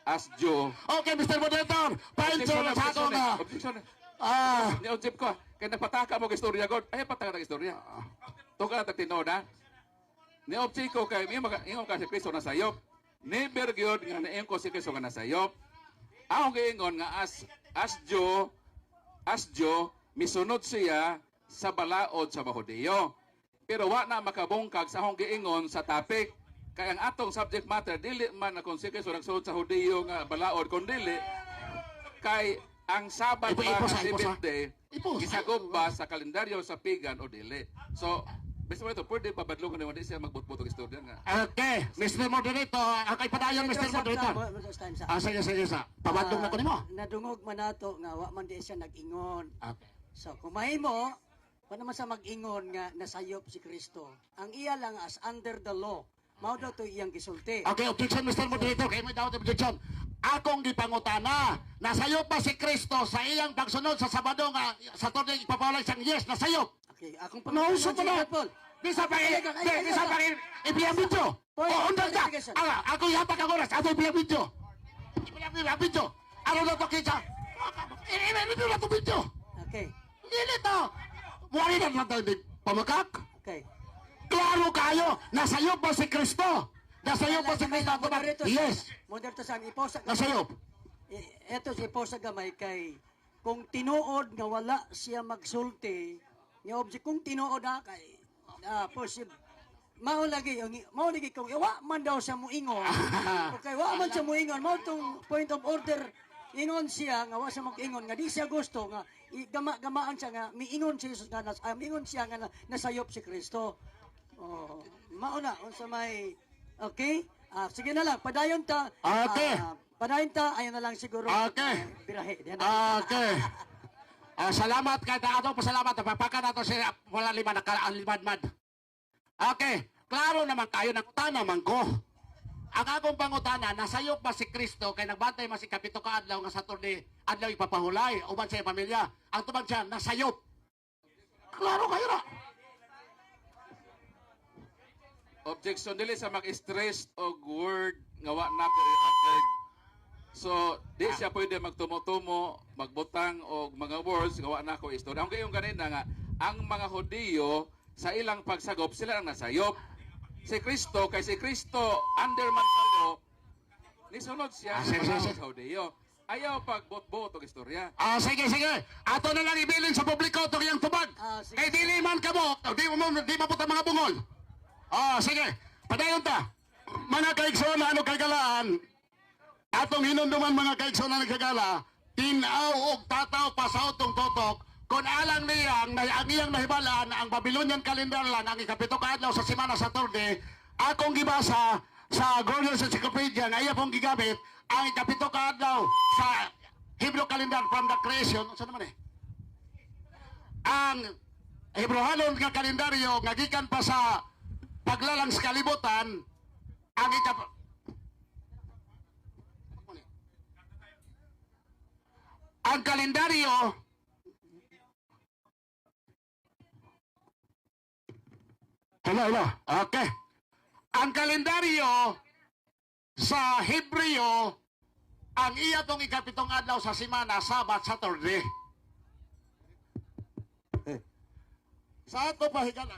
[SPEAKER 2] as Joe.
[SPEAKER 3] Okay, Mr. Moderator, file sa ako nga.
[SPEAKER 2] Objection.
[SPEAKER 3] Ah,
[SPEAKER 2] Ni-object ko, kaya nagpataka mo istorya, God. Ay, pataka ng istorya. Ito ka nagtinood, ha? Ni-object ko, kay ingon ka si Kristo na sayop. Never yun nga na ko si Kristo nga na sayop. Ako giingon nga as Joe, misunod siya sa balaod sa Bahudiyo. Pero wa na makabungkag sa akong giingon sa topic. Kaya ang atong subject matter, dili man na kung si Kristo nagsunod sa Hudiyo nga balaod, kung dili, kay ang Sabat ba
[SPEAKER 3] Ipos,
[SPEAKER 2] nga
[SPEAKER 3] ipos,
[SPEAKER 2] Seventh Day,
[SPEAKER 3] Ipos.
[SPEAKER 2] gisagop ba sa kalendaryo sa Pigan o dili. So, Mr. Moderator, pwede babadlungan naman di siya magbutbutog istorya nga.
[SPEAKER 3] okay, Mr. Moderator, kay padayon, Mr. Moderator. Sige. Pabadlong na ko nimo.
[SPEAKER 1] Nadungog man nato nga wa man di siya nag-ingon.
[SPEAKER 3] Okay.
[SPEAKER 1] So, kumain mo, pa naman sa mag-ingon nga nasayop si Kristo. Ang iya lang as under the law. Mao daw to iyang gisulti.
[SPEAKER 3] Okay, objection, Mr. Moderator. Kaya may daw objection. Akong gipangutana, nasayop ba si Kristo sa iyang pagsunod sa Sabado nga sa Saturday ipapawalay siyang yes, nasayop?
[SPEAKER 1] Okay, akong
[SPEAKER 3] Nauso pa na.
[SPEAKER 1] Paul.
[SPEAKER 3] Di sa ipiyang video. O, undan ka. Ako yapak ang oras. Ato ipiyang video. Ipiyang video. Ano na to kita? Ipiyang na to video.
[SPEAKER 1] Okay.
[SPEAKER 3] Hindi to. Muwari na lang tayo di pamakak.
[SPEAKER 1] Okay.
[SPEAKER 3] Klaro kayo, nasayop ba si Kristo? Nasayop ba si Kristo? Yes.
[SPEAKER 1] Moderator sa iposa.
[SPEAKER 3] Nasayop.
[SPEAKER 1] Eto si iposa gamay kay kung tinuod nga wala siya magsulti, nga object kung tinuod na kay possible. Mao lagi kung wa man daw siya muingon. Okay, wa man siya muingon, mao tong point of order. Ingon siya nga wa siya mag-ingon nga di siya gusto nga gamaan siya nga miingon siya Jesus nga miingon siya nga nasayop si Kristo. Oh, mao na unsa may okay? Sige na lang, padayon ta.
[SPEAKER 3] Okay.
[SPEAKER 1] Padayon ta, ayun na lang siguro.
[SPEAKER 3] Okay.
[SPEAKER 1] Birahe.
[SPEAKER 3] Okay. Salamat kay ato pasalamat papaka nato si wala lima nakalimad-mad. Okay, klaro naman kayo ng tanaman ko. ang akong pangutana, nasayop ba si Kristo kay nagbantay man si kapito ka adlaw nga Saturday, adlaw ipapahulay, uban sa iyang pamilya. Ang tubag siya, nasayop. Klaro kayo na.
[SPEAKER 2] Objection dili sa mag-stress og word nga wa na ko i-attend. So, di siya pwede magtumo-tumo, magbutang og mga words nga wa na ko istorya. Ang kayong ganina nga ang mga Hudiyo sa ilang pagsagop sila ang nasayop. Si Kristo kay si Kristo under man kayo nisunod siya
[SPEAKER 3] Sige,
[SPEAKER 2] sa
[SPEAKER 3] sige.
[SPEAKER 2] Hudiyo. Ayaw pagbot-bot og istorya.
[SPEAKER 3] Sige, sige. Ato na lang ibilin sa publiko itong iyang tubag.
[SPEAKER 1] Sige.
[SPEAKER 3] Kay dili man ka mo, di maputa mga bungol. Sige. Padayon ta. Mga kaigsoon na ano kagalaan, atong hinunduman mga kaigsoon na nagkagala, tinaw og tataw pasaw tong totok, kung alang niyang, ang iyang nahibalaan, ang Babylonian calendar lang, ang ikapito ka adlaw sa semana Saturday, akong gibasa sa Glorious Encyclopedia, nga iya pong gigamit, ang ikapito ka adlaw sa Hebrew calendar from the creation, saan naman ang Hebrewanon nga kalendaryo, nga gikan pa sa paglalang sa kalibutan, ang ang kalendaryo hello. Okay. Ang kalendaryo sa Hebreo, ang iya tong ikapitong adlaw sa semana, Sabat, Saturday. Sa ato pa higala.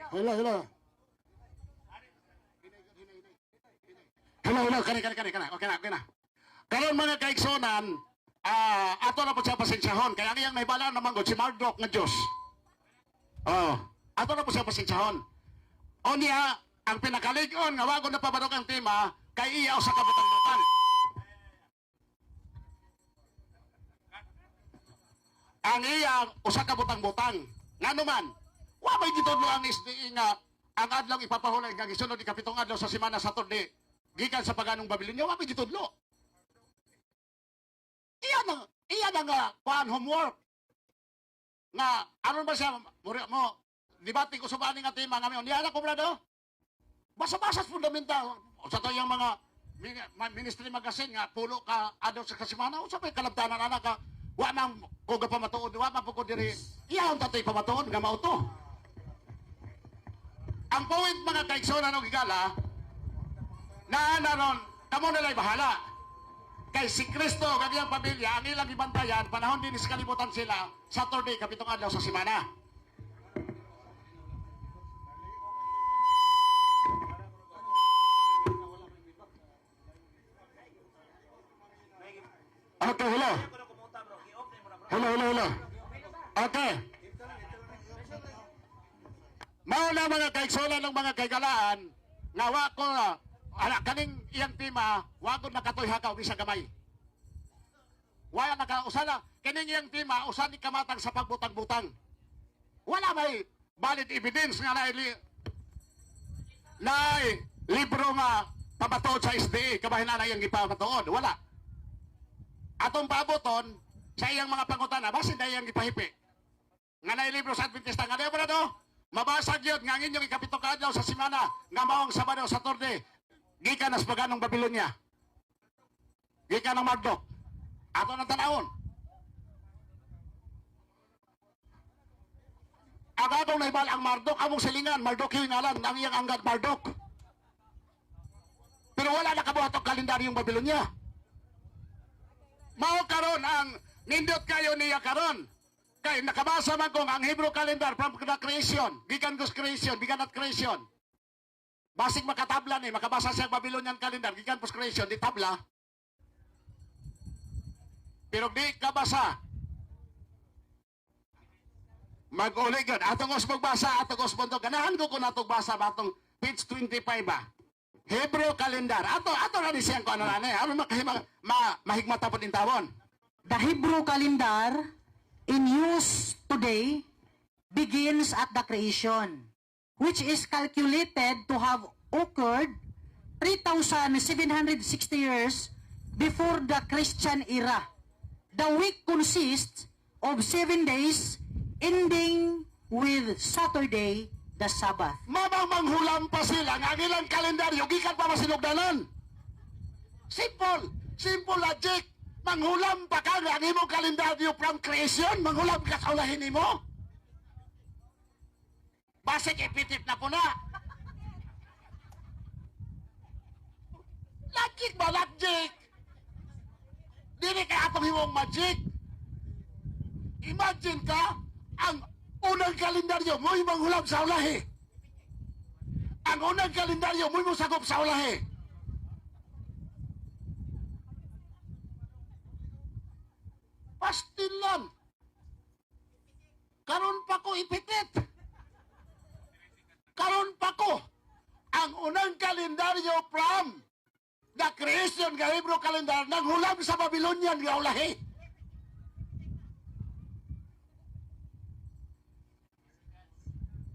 [SPEAKER 3] Hello. Hello, kani. Okay na. Karon mga kaigsonan, ato na po siya pasensyahon. Kaya ang iyang nahibalaan naman si Marduk nga Diyos. Ato na po siya pasensyahon. O niya, ang pinakaligon nga wago na pabarok ang tema, kay iyaw sa kabutang-butang. Ang iyang usa ka butang-butang. Nga naman, wa may gitudlo ang SDE nga ang adlaw ipapahulay nga gisunod ikapitong adlaw sa semana Saturday gikan sa paganong Babilonyo, wa may gitudlo. Iya na nga kuan homework nga aron ba siya mo debate ko sa bani nga tema nga niya na kumrado. Basa-basa fundamental sa to yung mga ministry magazine nga pulo ka adlaw sa kasemana usa pay kalabtanan ana ka wa nang kuga pa matuod wa man pugod diri iya ang tatay pamatuod nga mao to. Ang point mga kaigsoon ng higala na naron kamo na lay bahala kay si Kristo kag iyang pamilya ang ilang ibantayan panahon din sa kalibutan sila Saturday kapitong adlaw sa semana. Okay, hello. Okay. Mao na mga kaigsoon ng mga kaigalaan nga wa ko kaning iyang tema wagod nakatoy hakaw isa gamay. Wala nakausala kaning iyang tema usa ni kamatang sa pagbutang-butang. Wala may valid evidence nga na libro nga pamatuod sa SDE kabahin na iyang ipamatuod. Wala. Atong paaboton sa iyang mga pangutana basin na iyang ipahipi. Nga na libro sa Adventista nga diyo ba mabasag yun nga inyong ikapitong kaadlaw sa semana nga maong Sabado Saturday gikan nas paganong Babylonia gikan ng Marduk ato na tanawon agadong naibal ang Marduk among silingan Marduk yung ngalan ang iyang anggad Marduk pero wala nakabuhat ang kalendaryong Babylonia mao karon ang nindot kayo niya karon kay nakabasa man kong ang Hebrew calendar from the creation, gikan God's creation, bigan at creation. Basig makatabla ni, makabasa siya Babylonian calendar, gikan God's creation, di tabla. Pero di kabasa. Mag-uli gud, atong os magbasa, atong os bundok. Ganahan ko kung atong basa batong page 25 ba. Hebrew calendar. Ato na ni siyang ko ano na ni. Ano mahigmata po din tawon.
[SPEAKER 4] The Hebrew calendar in use today begins at the creation, which is calculated to have occurred 3,760 years before the Christian era. the week consists of 7 days, ending with Saturday, the Sabbath.
[SPEAKER 3] Mabang manghulam pa sila nga ang ilang kalendaryo gikan pa masinugdanan. Simple. Simple logic. Manghulam pa ka nga ang imong kalendaryo from creation, manghulam ka sa ulahin nimo. Basik ipitip na po na. Logic ba? Logic. Dili ka atong himong magic. Imagine ka, ang unang kalendaryo mo yung manghulam sa ulahi. Ang unang kalendaryo mo yung sakop sa ulahi. Pastilan. Karon pa ko ipitit. Karon pa ko. Ang unang kalendaryo from the creation nga Hebrew calendar nang hulam sa Babylonian nga ulahi.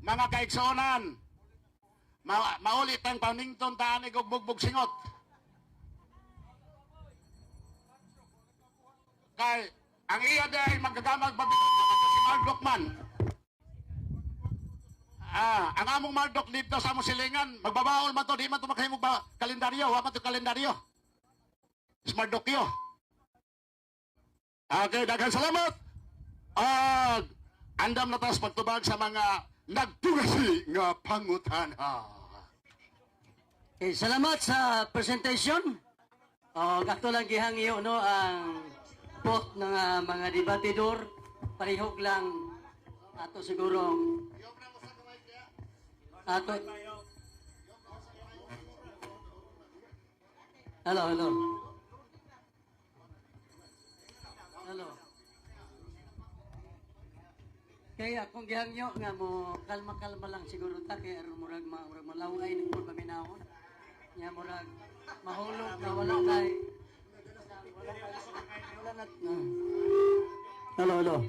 [SPEAKER 3] Mga kaigsonan, maulit ang panington taan og bugbog singot. Kay ang iya dahil magagamag Babylonian si Marduk man. Ang among Marduk dito sa among silingan, magbabaol man to, di man to makahimog ba kalendaryo, wa man to kalendaryo. Is Marduk yo. Okay, daghang salamat. Andam na taas pagtubag sa mga nagtugasi nga pangutana.
[SPEAKER 1] Okay, salamat sa presentation. Ato lang gihangyo no ang pot ng mga debatidor. Parihog lang ato siguro ato. Hello. Kaya kung gihangyo nga mo kalma-kalma lang siguro ta kay aron murag malaway ning pud paminahon. Nya murag mahulog na wala kay Hello.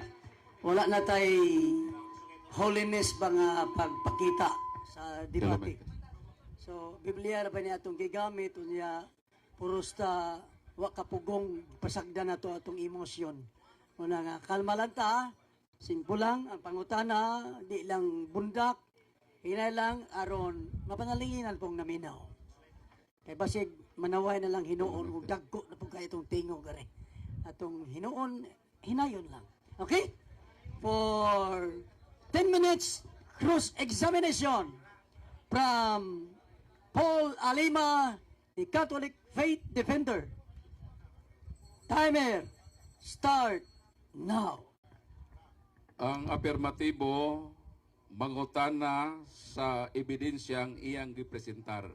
[SPEAKER 1] Wala na tay holiness ba nga pagpakita sa debate. So Biblia ra ba ni atong gigamit unya puros ta wa kapugong pasagdan nato atong emosyon. Una nga kalma lang ta. Simple lang ang pangutana, di lang bundak, hinay lang aron mapanalinginan pong naminaw. Kay basig manaway na lang hinuon ug dagko na pong kay itong tingog gari. Atong hinuon, hinayon lang. Okay? For 10 minutes cross examination from Paul Alima, the Catholic Faith Defender. Timer start now.
[SPEAKER 2] Ang afirmatibo mangutana sa ebidensyang iyang gipresentar.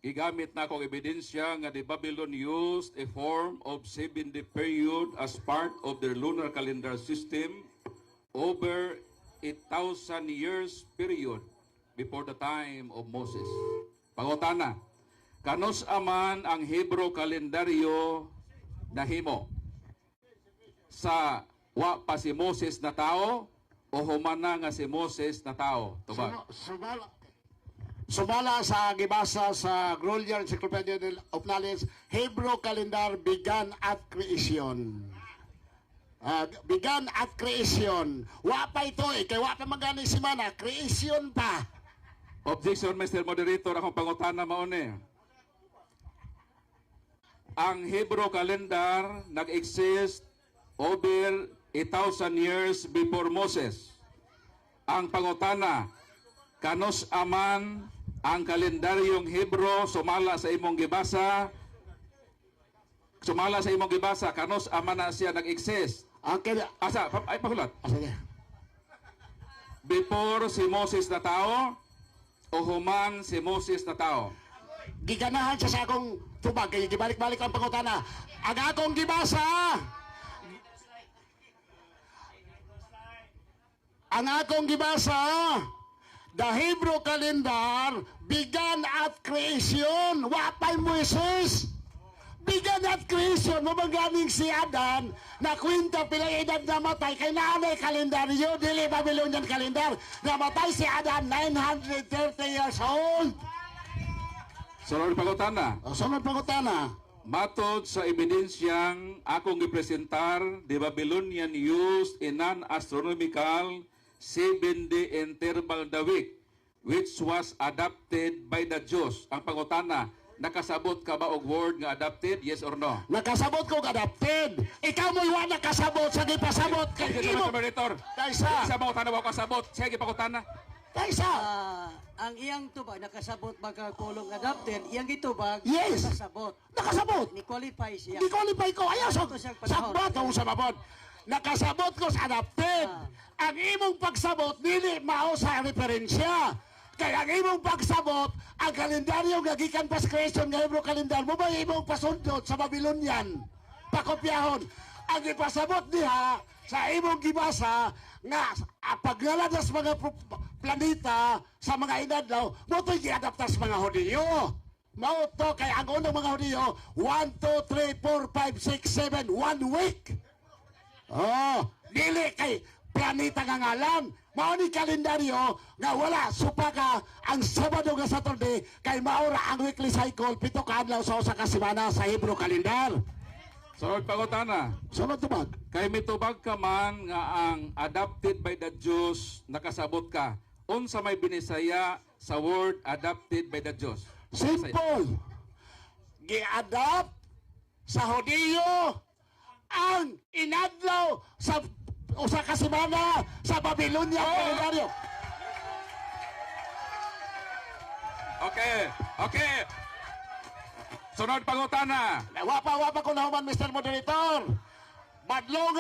[SPEAKER 2] Gigamit na akong ebidensya nga the Babylon used a form of 7-day period as part of their lunar calendar system over 1,000 years period before the time of Moses. Pangutana, kanos aman ang Hebrew kalendaryo nahimo? Sa wa pa si Moses na tao o humana nga si Moses na tao? Tubag.
[SPEAKER 3] Sumala sa gibasa sa Grolier Encyclopedia of Knowledge, Hebrew calendar began at creation. Began at creation. Wa pa ito kay wa pa magani si mana, creation pa.
[SPEAKER 2] Objection, Mr. Moderator, akong pangutana mauni. Ang Hebrew calendar nag-exist over 1,000 years before Moses. Ang pangutana, kanos aman ang kalendaryong Hebrew sumala sa imong gibasa? Sumala sa imong gibasa, kanos aman na siya nag-exist? Asa, ay pahulat. Before si Moses na tao o human si Moses na tao?
[SPEAKER 3] Giganahan siya sa akong tubag, kaya gibalik-balik ang pangutana. Ang akong gibasa, the Hebrew calendar began at creation. Wapay Moises. Began at creation. Mabaganing si Adan na kwenta pila edad namatay kay naanay kalendaryo, dili Babylonian calendar. Namatay si Adan 930 years old.
[SPEAKER 2] Sunod pangutana.
[SPEAKER 3] Sunod pangutana.
[SPEAKER 2] Matod sa ebidensyang akong gipresentar, the Babylonian used a non-astronomical 7-day interval the week, which was adopted by the Jews. Ang pangutana, nakasabot ka ba og word nga adopted? Yes or no?
[SPEAKER 3] Nakasabot ko adapted. Ikaw mo iwa nakasabot sa gipasabot kay
[SPEAKER 2] Sige,
[SPEAKER 3] imo.
[SPEAKER 2] Mr. Moderator.
[SPEAKER 3] Kaysa.
[SPEAKER 2] Sa pangutana mo kasabot. Sige, pangutana.
[SPEAKER 3] Kaysa.
[SPEAKER 1] Ang iyang tubag nakasabot magkakulong adopted, iyang gitubag
[SPEAKER 3] Yes.
[SPEAKER 1] nakasabot.
[SPEAKER 3] Nakasabot.
[SPEAKER 1] Ni qualify siya.
[SPEAKER 3] Di qualify ko. Ayaw sa
[SPEAKER 1] Ito siyang panahon.
[SPEAKER 3] sabot ako sa babot. Nakasabot ko sa adapted. Ang imong pagsabot dili mao sa referensya. Kaya ang imong pagsabot, ang kalendaryo nga gikan pas creation nga Hebrew kalendar mo ba imong pasundot sa Babylonian? Pakopyahon. Ang ipasabot diha sa imong gibasa nga paglaladas mga planeta sa mga inadlaw, mo to'y giadapta sa mga Hudiyo. Mao to kay ang unang mga Hudiyo, 1, 2, 3, 4, 5, 6, 7, 1 week. Oh, dili kay planeta nga ngalan. Mao ni kalendaryo nga wala supa ka ang Sabado nga Saturday kay maura ang weekly cycle pito ka adlaw sa usa ka semana sa Hebrew kalendar.
[SPEAKER 2] Sunod pangutana.
[SPEAKER 3] Sunod tubag.
[SPEAKER 2] Kay mitubag ka man nga ang adopted by the Jews, nakasabot ka. Unsa may binisaya sa word adopted by the Jews?
[SPEAKER 3] Simple. Gi-adapt sa Hudiyo ang inadlaw sa usa ka semana sa Babylonia kalendaryo.
[SPEAKER 2] Okay, okay. Sunod pangutana.
[SPEAKER 3] Wapa ko na human, Mr. Moderator. Badlo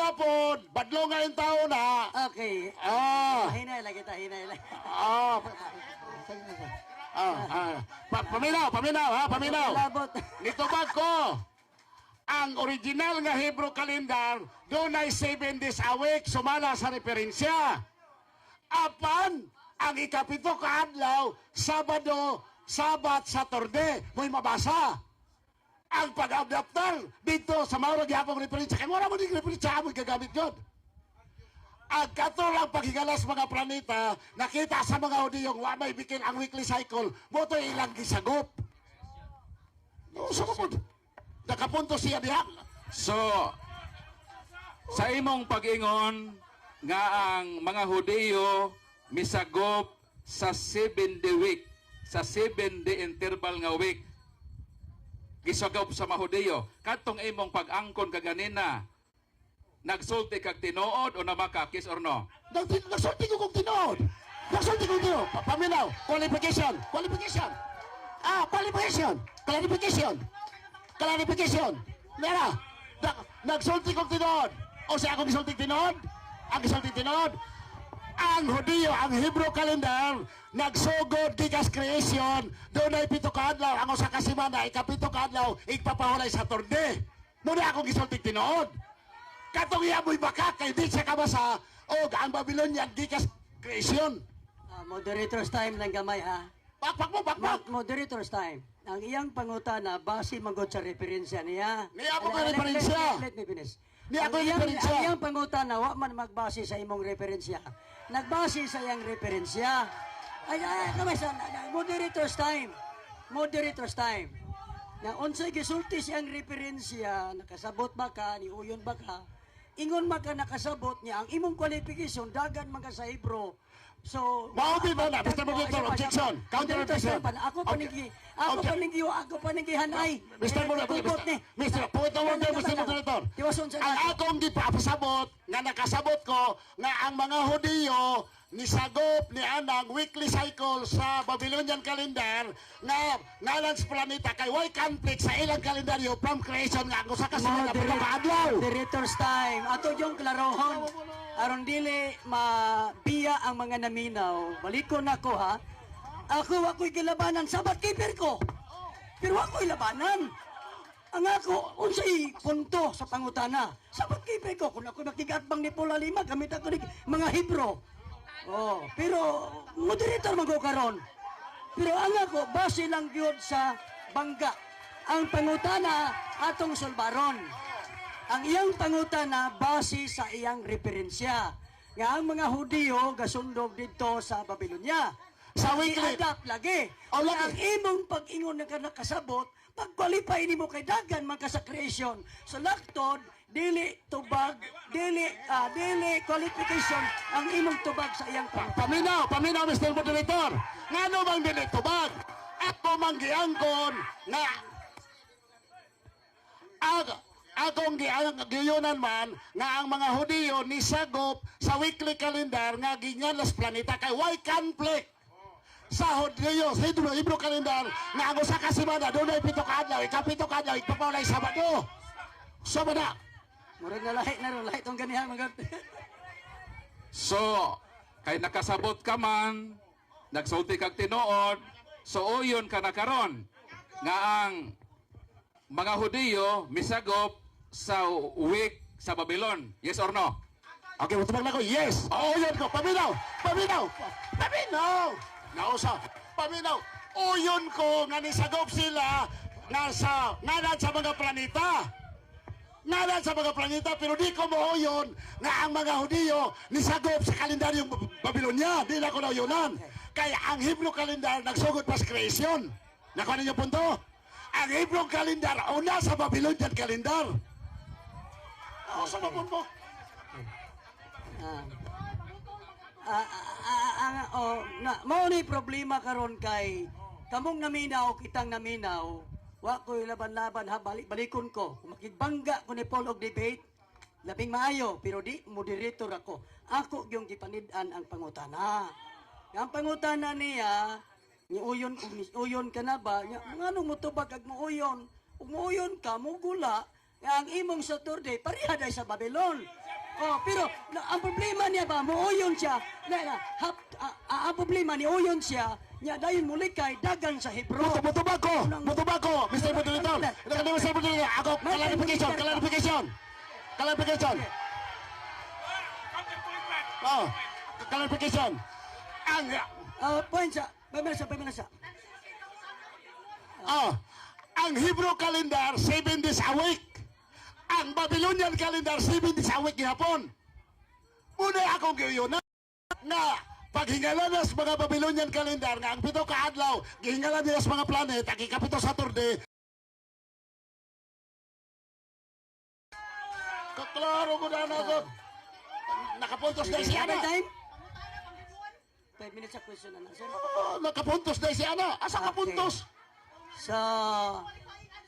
[SPEAKER 3] nga yung tao na.
[SPEAKER 1] Okay.
[SPEAKER 3] Ah,
[SPEAKER 1] Hinay lang kita, hinay lang.
[SPEAKER 3] Paminaw.
[SPEAKER 1] Labot.
[SPEAKER 3] Nitubag ko. Ang original nga Hebrew calendar, doon ay 7 days a week, sumala sa referensya. Apan, ang ikapito ka adlaw, Sabado, Sabat, Saturday, mo'y mabasa. Ang pag-adaptar dito sa maurag yapong referensya, kaya wala mo din referensya, amoy gagamit yun. Ang katulang paghigalas mga planeta, nakita sa mga Hudiyong may bikin ang weekly cycle, mo to ilang gisagop. No, sa kapod. Nakapunto siya diha.
[SPEAKER 2] So, sa imong pag-ingon nga ang mga Hudiyo misagop sa 7-day week, sa 7-day interval nga week, gisagop sa mga Hudiyo. Katong imong pag-angkon kaganina, nagsulti kag tinuod o namakakis or no?
[SPEAKER 3] Nagsulti ko kong tinood. Nagsulti ko tinood. Paminaw. Qualification. Clarification. Mera. Nagsulti kong tinood. O siya akong gisulti tinood? Ang gisulti tinood? Ang Hudiyo, ang Hebrew calendar, nagsugod gikas creation, doon ay 7 ka adlaw, ang usa ka semana, ikapito ka adlaw, igpapahulay sa Saturday. Muna akong gisulti tinood. Katong yamoy baka kay di siya kabasa o ang Babylonian gikas creation.
[SPEAKER 1] Moderator's time lang gamay ha.
[SPEAKER 3] Bakbak.
[SPEAKER 1] Moderator's time. Ang iyang pangutana, base magod sa referensya niya.
[SPEAKER 3] Niya ako ang referensya.
[SPEAKER 1] Let me finish.
[SPEAKER 3] Niya ako ang
[SPEAKER 1] Ang
[SPEAKER 3] referensya.
[SPEAKER 1] iyang pangutana, wa man magbase sa imong referensya. Nagbase sa iyang referensya. Moderator's time. Moderator's time. Na unsay gisulti siyang referensya, nakasabot ba ka, ni uyon ba ka, ingon maka nakasabot niya, ang imong qualification, dagan mga sa Hebrew. So,
[SPEAKER 3] Mauti ba na, Mr. Moderator, objection. Counter objection.
[SPEAKER 1] Ako panigihanay.
[SPEAKER 3] Mr. Moderator, Mr. Moderator, ang akong gipapasabot, nga nakasabot ko, nga ang mga Hudiyo, nisagop ni anang weekly cycle sa Babylonian calendar, nga ngalan sa planeta, kay way conflict sa ilang kalendaryo from creation nga, kung sa kasunod na pinakaadlaw.
[SPEAKER 1] Moderator's time. Ato yung klarohon. Aron dili mabiya ang mga naminaw. Balikon ako ha. Ako'y kilabanan. Sabat keeper ko. Pero ako'y labanan. Ang ako, unsay punto sa pangutana. Sabat keeper ko. Kung ako'y makigatbang ni Paula Lima, gamit ako ni mga Hebrew. Oh, pero moderator magkaroon. Pero ang ako, base lang yun sa bangga. Ang pangutana, atong sulbaron. Ang iyang pangutana base sa iyang referensya. Nga ang mga Hudiyo gasundog dito sa Babylonia.
[SPEAKER 3] Sa weekly.
[SPEAKER 1] I-adapt lagi.
[SPEAKER 3] O, lagi.
[SPEAKER 1] Ang imong pag-ingon na nakasabot, pag-qualify nimo kay dagan man ka sa creation. So laktod dili tubag, dili qualification ang imong tubag sa iyang
[SPEAKER 3] Paminaw, Mr. Moderator. Ngano bang dili tubag? Ako man giangkon na akong giyunan man nga ang mga Hudiyo ni sagop sa weekly calendar nga gingalas planeta kay why conflict sa Hudiyo sa Hebrew calendar nga ang usa ka semana dunay 7 ka adlaw, ikapito ka adlaw, ipapawlay Sabado. Sabada.
[SPEAKER 1] murag na lahi tong ganihan mga
[SPEAKER 2] So, kay nakasabot ka man, nagsulti kag tinuod, so uyon ka na karon nga ang mga Hudiyo misagop sa week sa Babylon. Yes or no?
[SPEAKER 3] Okay, matubag na ko. Yes. Oo, yun ko. Paminaw. Nausa. Paminaw. Uyon ko nga nisagop sila nga ngalan sa mga planeta. Ngalan sa mga planeta, pero di ko mauyon nga ang mga Hudiyo nisagop sa kalendaryong Babylonia. Di na ko nauyonan. Kaya ang Hebrew calendar nagsugod pa sa creation. Nakuha ninyo punto? Ang Hebrew calendar, una sa Babylonian calendar. Sa punto?
[SPEAKER 1] mao ni problema karon kay kamong naminaw kitang naminaw wa ko'y laban-laban ha balikon ko makigbangga ko ni Paul og debate labing maayo pero di moderator ako gyung gipanid-an ang pangutana ang pangutana niya ni uyon ka na ba ngano mo tubag kag muuyon ug muuyon ka mo gula nga ang imong Saturday pareha day sa Babylon. Pero ang problema niya ba, muuyon siya, ang problema ni uyon siya, niya dayon muli kay dagan sa Hebrew.
[SPEAKER 3] Mutubag ko, Mr. Moderator. Mr. Moderator, ako, clarification. Clarification.
[SPEAKER 1] Point siya, paminasa.
[SPEAKER 3] Ang Hebrew calendar, 7 days a week. Ang Babylonian calendar, 7 days a week gihapon. Muna akong giyonan na paghingalan sa mga Babylonian calendar nga ang 7 ka adlaw gihingalan nila sa mga planet ang ikapito Saturday. Kaklaro ko na ako. Nakapuntos na si Ana.
[SPEAKER 1] 5 minutes sa question na sir.
[SPEAKER 3] Nakapuntos na si Ana. Asa ka puntos?
[SPEAKER 1] So,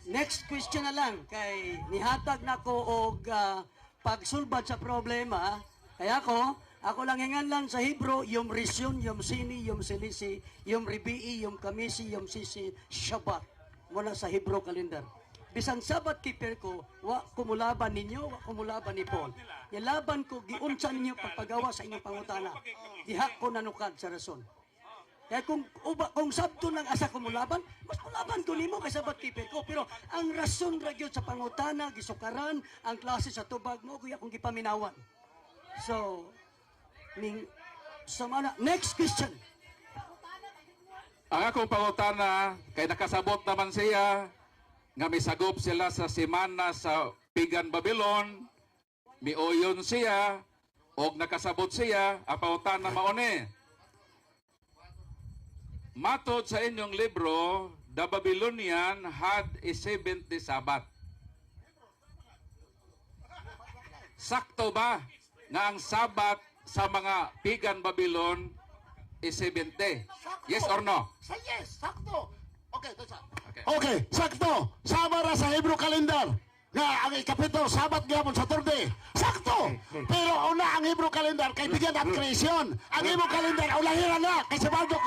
[SPEAKER 1] next question na lang kay nihatag nako og pagsulbad sa problema. Kaya ako lang hinganlan sa Hebrew, yung Rishon, yung Sini, yung Silisi, yung Ribii, yung Kamisi, yung Sisi, Shabbat. Mula sa Hebrew calendar. Bisan Sabbath keeper ko, wa kumulaban ninyo, wa kumulaban ni Paul. Nilaban ko, giunsa ninyo pagpagawa sa inyong pangutana. Diha ko nanukad sa rason. Kaya kung sabto lang asa ko mulaban, mas mulaban ko nimo kay Sabbath keeper ko. Pero ang rason ra gyud sa pangutana, gisukaran, ang klase sa tubag mo, kuya kung gipaminawan. So, next question.
[SPEAKER 2] Ang akong pangutana, kay nakasabot naman siya, nga misagop sila sa semana sa Pigan Babylon, miuyon siya, o nakasabot siya, ang pangutana maone. Matod sa inyong libro, the Babylonian had a 70 Sabbath. Sakto ba nga ang Sabbath sa mga Pigan Babylon is 70? Yes or no?
[SPEAKER 3] Yes, sakto. Okay, sakto. Sama ra sa Hebrew calendar. Nga ang ikapito, Sabat gyapon Saturday. Sakto. Pero una ang Hebrew calendar kay bigyan at creation. Ang Hebrew calendar ulahira na kay si Marduk.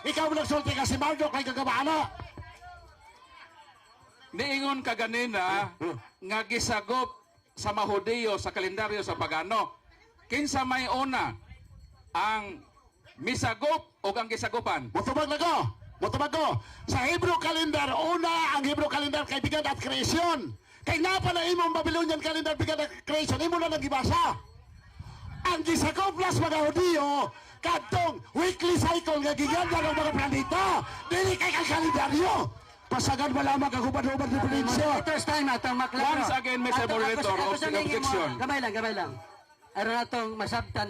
[SPEAKER 3] Ikaw nagsulti ka si Marduk kay kagabaana.
[SPEAKER 2] Niingon ka ganina nga gisagop sa Mahudiyo sa kalendaryo sa pagano. Kinsa may una ang misagop o ang gisagopan?
[SPEAKER 3] Mutubag ko. Sa Hebrew calendar, una ang Hebrew calendar kay bigyan at creation. Kay napa na imong Babylonian calendar bigyan at creation, imo na nagibasa. Ang gisagop plus mga Hudiyo, kadtong weekly cycle nga giganda ng mga planeta. Dili kay kang kalendaryo. Pasagan ba lamang ang hubad-hubad ni Peninsya?
[SPEAKER 1] First time atong maklaro.
[SPEAKER 2] Once again, Mr. Moderator, objection.
[SPEAKER 1] Gamay lang. Aron atong masabtan.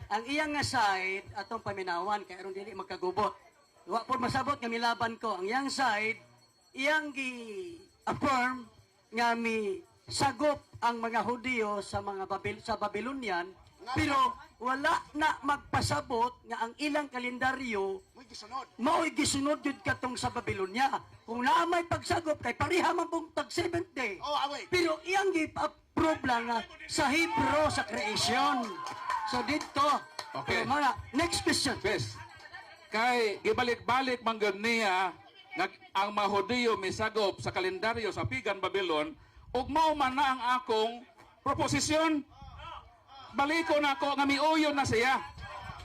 [SPEAKER 1] Ang iyang nga side atong paminawan kay aron dili magkagubot. Wa po masabot nga milaban ko. Ang iyang side iyang gi-affirm nga mi sagop ang mga Hudiyo sa mga sa Babylonian, pero wala na magpasabot nga ang ilang kalendaryo mao'y gisunod yun katong sa Babylonia. Kung naamay pagsagop kay pareha man pong tag 7th day. Pero iyang gi-approve lang nga sa Hebrew sa creation. So dito,
[SPEAKER 2] Okay.
[SPEAKER 1] mga next question.
[SPEAKER 2] Bes, kay gibalik-balik man gud niya nga ang mga Hudiyo misagop sa kalendaryo sa Pigan Babylon ug mao man na ang akong proposisyon. Baliko na ako nga miuyon na siya.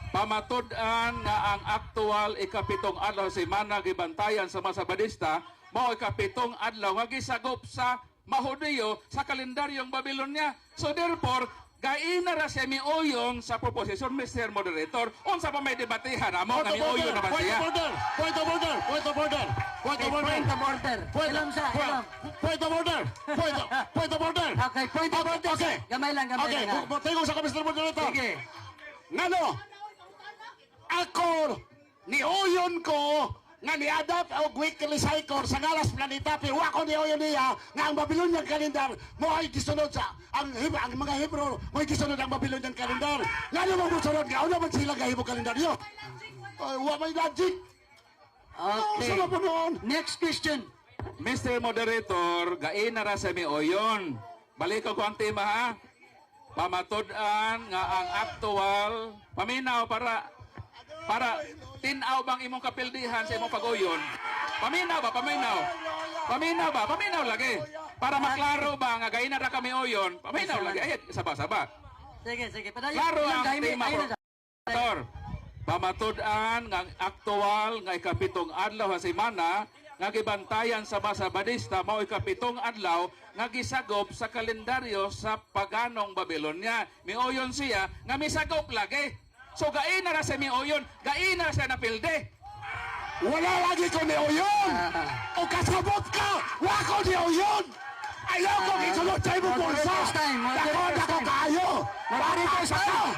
[SPEAKER 2] Pamatud-an nga ang aktual ikapitong adlaw sa semana gibantayan sa mga Sabadista mao ikapitong adlaw nga gisagop sa mga Hudiyo sa kalendaryong Babylonia. So therefore, gaina ra siya miuyon sa proposisyon, Mr. Moderator. Unsa pa may debatehan amo nga miuyon na ba siya?
[SPEAKER 3] Point of order! Point of order! Point of order!
[SPEAKER 1] Point of order. Ilam sa, ilam.
[SPEAKER 3] Point of order! Point of order!
[SPEAKER 1] Okay, point of order.
[SPEAKER 3] Okay.
[SPEAKER 1] Gamay lang, gamay
[SPEAKER 3] Okay,
[SPEAKER 1] lang. ha.
[SPEAKER 3] tingog sa ka, Mr. Moderator.
[SPEAKER 1] Sige.
[SPEAKER 3] Ngano? Ako, niuyon ko nga ni-adapt og weekly cycle sa ngalas planeta pero wa ko niuyon niya nga ang Babylonian calendar mo ay gisunod sa ang mga Hebrew mo ay gisunod ang Babylonian calendar. Ngano mo gisunod nga una man sila gahimo kalendaryo? Wa may logic.
[SPEAKER 1] Okay.
[SPEAKER 3] Sino po noon?
[SPEAKER 1] Next question.
[SPEAKER 2] Mr. Moderator, gaina ra sa miuyon. Balik ko ang tema ha. Pamatud-an nga ang aktual paminaw para tinaw bang imong kapildihan sa imong pag-uyon. Paminaw ba? Paminaw lagi. Para maklaro ba nga gaina ra kami uyon. Paminaw lagi. Ay, saba.
[SPEAKER 1] Sige, sige. Padayon.
[SPEAKER 2] Klaro ang
[SPEAKER 1] Ayun,
[SPEAKER 2] tema,
[SPEAKER 1] ayun na.
[SPEAKER 2] Moderator. Pamatud-an nga ang aktual nga ikapitong adlaw sa semana nga gibantayan sa mga Sabadista mao ikapitong adlaw nga gisagop sa kalendaryo sa paganong Babylonia. Miuyon siya nga misagop lagi. So gaina ra sa miuyon, gaina ra sa napilde.
[SPEAKER 3] Wala lagi ko niuyon. O kasabot ka, wa ko niuyon. Ayaw ko gisulod sa imong bulsa.
[SPEAKER 1] Moderator's time, moderator's
[SPEAKER 3] Dako
[SPEAKER 1] time.
[SPEAKER 3] kayo.
[SPEAKER 1] Moderator's time.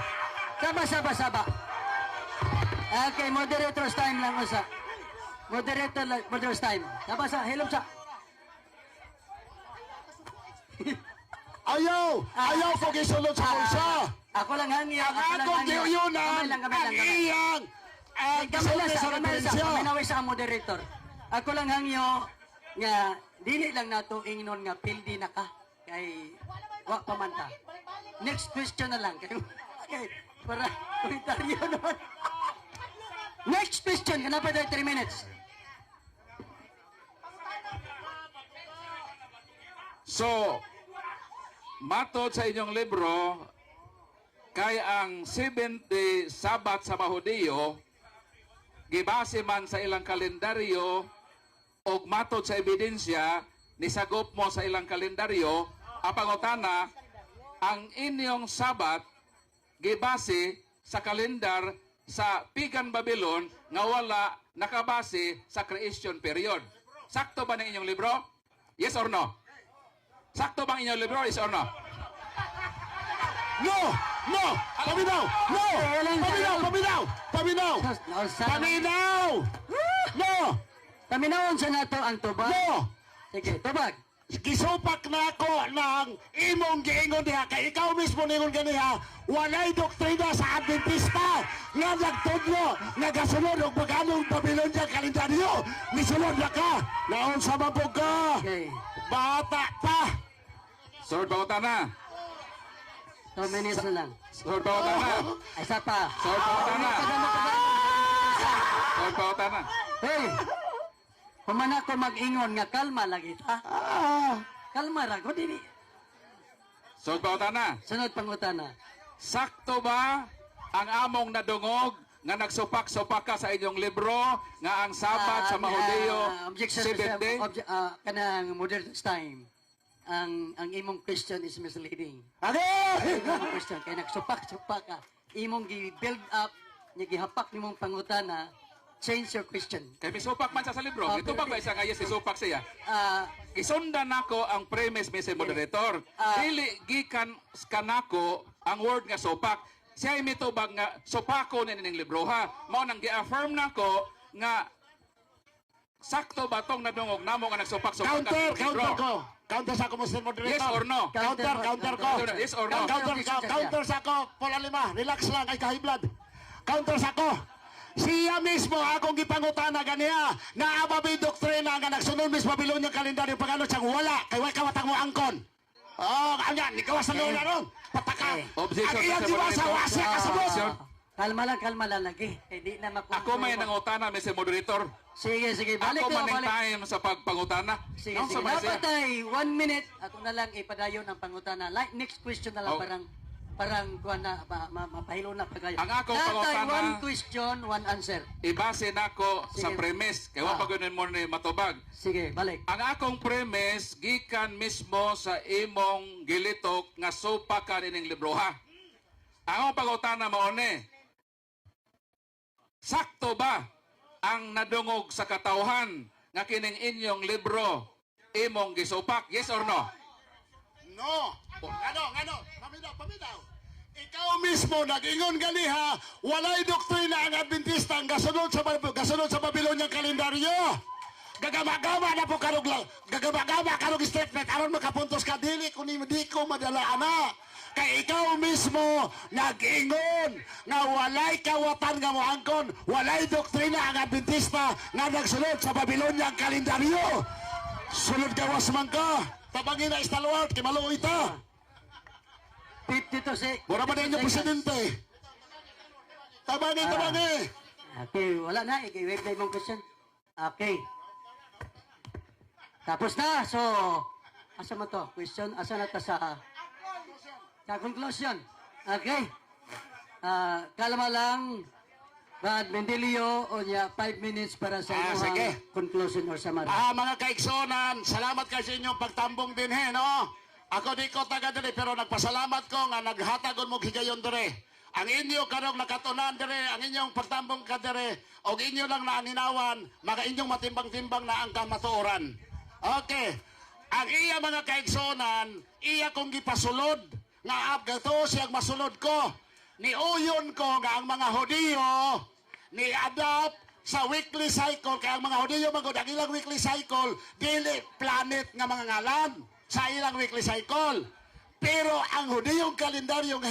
[SPEAKER 1] Saba. Okay, moderator's time lang usa. Moderator's time. Hilom sa.
[SPEAKER 3] Ayaw ko gisulod sa bulsa.
[SPEAKER 1] Ako lang hangyo.
[SPEAKER 3] Ang akong niuyunan, ang iyang gisulod sa referensya.
[SPEAKER 1] Kamay sa moderator. Ako lang hangyo nga dili lang nato ingnon nga pildi na ka kay wa pa man ta. Next question na lang kay okay, para komentaryo naman. Next question, kana pa 3 minutes.
[SPEAKER 2] So, matod sa inyong libro, kay ang 70 Sabat sa Mahudiyo, gibase man sa ilang kalendaryo, o matod sa ebidensya, nisagop mo sa ilang kalendaryo, apangutana, ang inyong Sabat, gibase sa kalendar sa Pigan Babylon, nga wala nakabase sa creation period. Sakto ba ng inyong libro? Yes or no? Sakto bang inyong libro? Yes or no?
[SPEAKER 3] No! Paminaw! No! Paminaw! No!
[SPEAKER 1] Paminawon sa nato ang tubag.
[SPEAKER 3] No!
[SPEAKER 1] Sige, tubag.
[SPEAKER 3] Gisupak na ako ng imong giingon diha kay ikaw mismo ningon ganiha walay doktrina sa Adventista nga nagtudlo nagasunod og paganong Babylonia kalendaryo misulod na ka naon sa mabog ka
[SPEAKER 1] Okay.
[SPEAKER 3] bata pa.
[SPEAKER 2] Sword pautana.
[SPEAKER 1] 2 minutes na lang.
[SPEAKER 2] Sword pautana.
[SPEAKER 1] Ay, isa pa.
[SPEAKER 2] Sword pautana. Sword pautana.
[SPEAKER 1] Hey! Humana ko mag-ingon nga kalma lagi ta. Kalma ra ko dili.
[SPEAKER 2] Sword pautana.
[SPEAKER 1] Sunod pangutana.
[SPEAKER 2] Sakto ba ang among nadungog nga nagsupak-supak ka sa inyong libro nga ang Sabat sa Mahudiyo
[SPEAKER 1] objection
[SPEAKER 2] 70?
[SPEAKER 1] kanang moderator's time. Ang imong question is misleading.
[SPEAKER 3] Ade!
[SPEAKER 1] Imong question kay nagsupak-supak ka. Imong gi-build up, nya gihapak nimong pangutana. Change your question.
[SPEAKER 2] Kay misupak man sa libro.
[SPEAKER 1] Oh,
[SPEAKER 2] Ito ba ba isa nga yes, isupak siya?
[SPEAKER 1] Ah,
[SPEAKER 2] Isundan nako ang premise, Mr. Moderator. Dili gikan kanako ang word nga supak. Siya ay mitubag nga supako na ning libro ha. Mao nang gi-affirm nako nga sakto ba tong nadungog namo nga nagsupak-supak
[SPEAKER 3] Counter ko. Counter sa ako, Mr. Moderator.
[SPEAKER 2] Yes or no?
[SPEAKER 3] Counter ko.
[SPEAKER 2] Yes or no?
[SPEAKER 3] Counter sa ako, Paul Alima. Relax lang, ay kahiblad. Counter sa ako. Siya mismo akong gipangutana ganiya na ababi doktrina nga nagsunod mis Babilonia kalendaryo pagano siyang wala kay way kawatang mo angkon. Oh, kanya, ni kawas na ron. Pataka.
[SPEAKER 2] Objection,
[SPEAKER 3] Ang iyang
[SPEAKER 2] Mr.
[SPEAKER 3] diwasa
[SPEAKER 2] Moderator.
[SPEAKER 3] wasya kasabot.
[SPEAKER 2] Objection.
[SPEAKER 1] Kalma lang lagi. Hindi na makuha.
[SPEAKER 2] Ako may nangutana, Mr. Moderator.
[SPEAKER 1] Sige, balik
[SPEAKER 2] Ako
[SPEAKER 1] na,
[SPEAKER 2] maning
[SPEAKER 1] balik.
[SPEAKER 2] time sa pagpangutana.
[SPEAKER 1] Sige.
[SPEAKER 2] Ang sabay siya.
[SPEAKER 1] Dapat ay 1 minute. Ako na lang ipadayon ang pangutana. Like, next question na lang,
[SPEAKER 2] Oh.
[SPEAKER 1] parang kuha na, mapahilo na pagayo.
[SPEAKER 2] Ang akong
[SPEAKER 1] Dapat
[SPEAKER 2] pangutana-
[SPEAKER 1] 1 question, 1 answer.
[SPEAKER 2] Ibase nako sa
[SPEAKER 1] Sige.
[SPEAKER 2] premise. Kaya pa ganoon mo ni matubag.
[SPEAKER 1] Sige, balik.
[SPEAKER 2] Ang akong premise, gikan mismo sa imong gilitok nga sopa ka nining libro ha. Ang akong pangutana mo ni, sakto ba ang nadungog sa katawhan nga kining inyong libro imong gisupak? Yes or no?
[SPEAKER 3] No. Ngano? Paminaw. Ikaw mismo nag-ingon ganiha, walay doktrina ang Adventista ang gasunod sa Babilonyang kalendaryo. Gagama-gama na po karog lang. Gagama-gama karog statement aron makapuntos ka dili ko ni di ko madala ana. Kay ikaw mismo nag-ingon nga walay kawatan nga moangkon, walay doktrina ang Adventista nga nagsunod sa Babilonyang kalendaryo. Sunod gawas man ka. Tabangin na istalwart, kay maluoy ta.
[SPEAKER 1] 52 seconds.
[SPEAKER 3] Mura ba na inyong presidente? Tabangin.
[SPEAKER 1] Okay, wala na. I-wave na yung question. Okay. Tapos na. So, asa mo to? Question, asa na ta sa conclusion. Okay. Kalma lang. Brad Mendelio, o niya, 5 minutes para sa
[SPEAKER 3] sige.
[SPEAKER 1] conclusion or summary.
[SPEAKER 3] Mga kaigsonan, salamat kayo sa inyong pagtambong din no? Ako di ko taga dire, pero nagpasalamat ko nga naghatagon mo higayon dire. Ang inyo karong nakatunan dire, ang inyong pagtambong ka dire, o inyo lang naaninawan, mga inyong matimbang-timbang na ang kamatuoran. Okay. Ang iya mga kaigsonan, iya kong gipasulod, nga abgato siyang masulod ko. Niuyon ko nga ang mga Hudiyo, ni-adapt sa weekly cycle, kaya ang mga Hudiyo magod, ang ilang weekly cycle, dili planet nga mga ngalan sa ilang weekly cycle. Pero ang Hudiyong kalendaryo, ang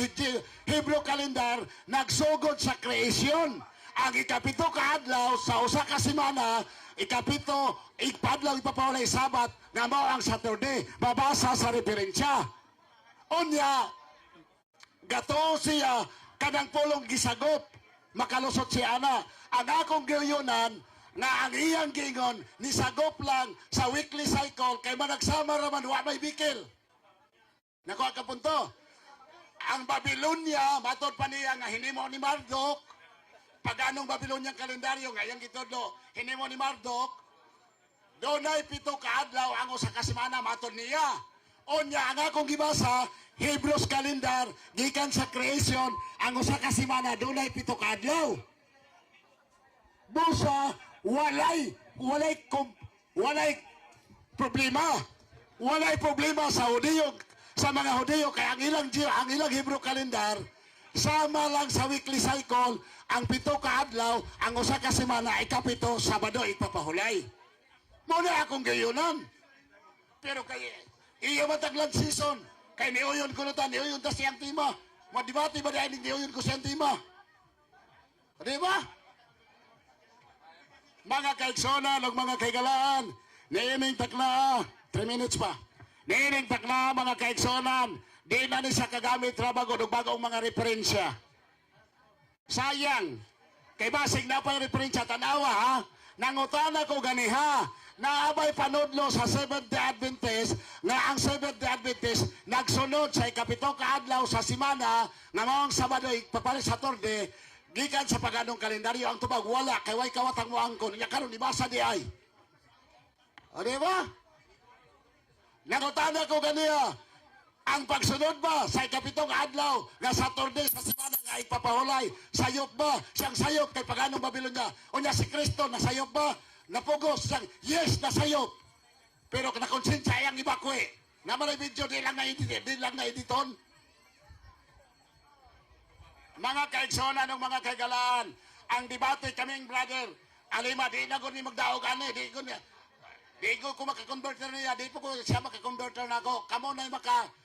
[SPEAKER 3] Hebrew calendar, nagsugod sa creation. Ang ikapito ka adlaw sa usa ka semana, ikapito, ipadlaw ipapawalay Sabat, nga mao ang Saturday, mabasa sa referensya. Unya, gato siya, kanang pulong gisagop, makalusot siya na. Ang akong gayunan, nga ang iyang gingon, nisagop lang sa weekly cycle, kay managsama raman, wa may bikil. Nakuha ka punto. Ang Babylonia, matod pa niya nga hinimo ni Marduk, pag anong Babylonian kalendaryo, ngayang gitodlo, hinimo ni Marduk, doon ay 7 ka adlaw ang usa ka semana, matod niya. Onya, ang akong gibasa, Hebrews calendar, gikan sa creation, ang usa ka semana, doon ay 7 ka adlaw. Busa, walay problema. Walay problema sa Hudiyo, sa mga Hudiyo, kaya ang ilang Hebrew calendar, sama lang sa weekly cycle, ang 7 ka adlaw, ang usa ka semana, ikapito, Sabado, ipapahulay. Muna akong gayunan. Pero kay iya mataglag season, kay niuyon ko nutan, niuyon ta siyang tima. Madibati ba dahil niuyon ko siyang tima? Di ba? Mga kaigsonan o mga kaigalaan, niining takla, 3 minutes pa. Niining takla, mga kaigsonan, di na ni sa kagamit trabago o bagong mga referensya. Sayang, kay basig na pa yung referensya, tanawa ha, nangutana ko ganiha, naabay panudlo sa Seventh-day Adventist, nga ang Seventh-day Adventist nagsunod sa ikapito ka adlaw sa simana, nga maong Sabado, papalit sa Saturday, gikan sa paganong kalendaryo, ang tubag wala, kay way kawatang mo angkon, niya karon ibasa di ay. O di ba? Nangutana ko ganiya, ang pagsunod ba sa ikapitong adlaw nga Saturday sa semana nga ipapahulay, sayop ba? Siyang sayop kay paganong Babylonia. O niya si Kristo, nasayop ba? Napugos siyang, yes, nasayop. Pero nakonsensya ang iba ko eh. Naman ay video, di lang na editon. Mga kaigsonan ng mga kaigalaan, ang debate kaming brother, Alima, di na ko ni magdaog ani, di ko makakonverter niya, di po ko siya makakonverter na ako. Kamo na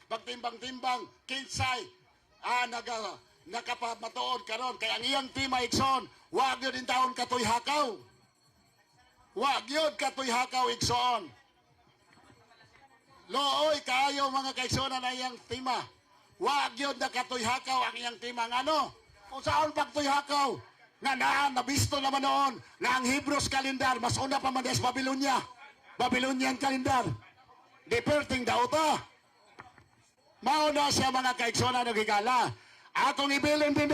[SPEAKER 3] magtimbang-timbang, kinsay, nakapamatuod karon kay ang iyang tima Igsoon, wag yun din taon katoy hakaw. Wag yun katoy hakaw Igsoon. Looy kayo mga kaigsoon na iyang tima. Wag yun na katoy hakaw ang iyang tima. Ano? Kung saan pagtoy hakaw? Nabisto naman noon na ang Hebrews kalendar, mas una pa man des Babylonia. Babylonian kalendar. Di perting daw ta. Mauna siya mga kaigsoon na nagigala. Atong ibilin din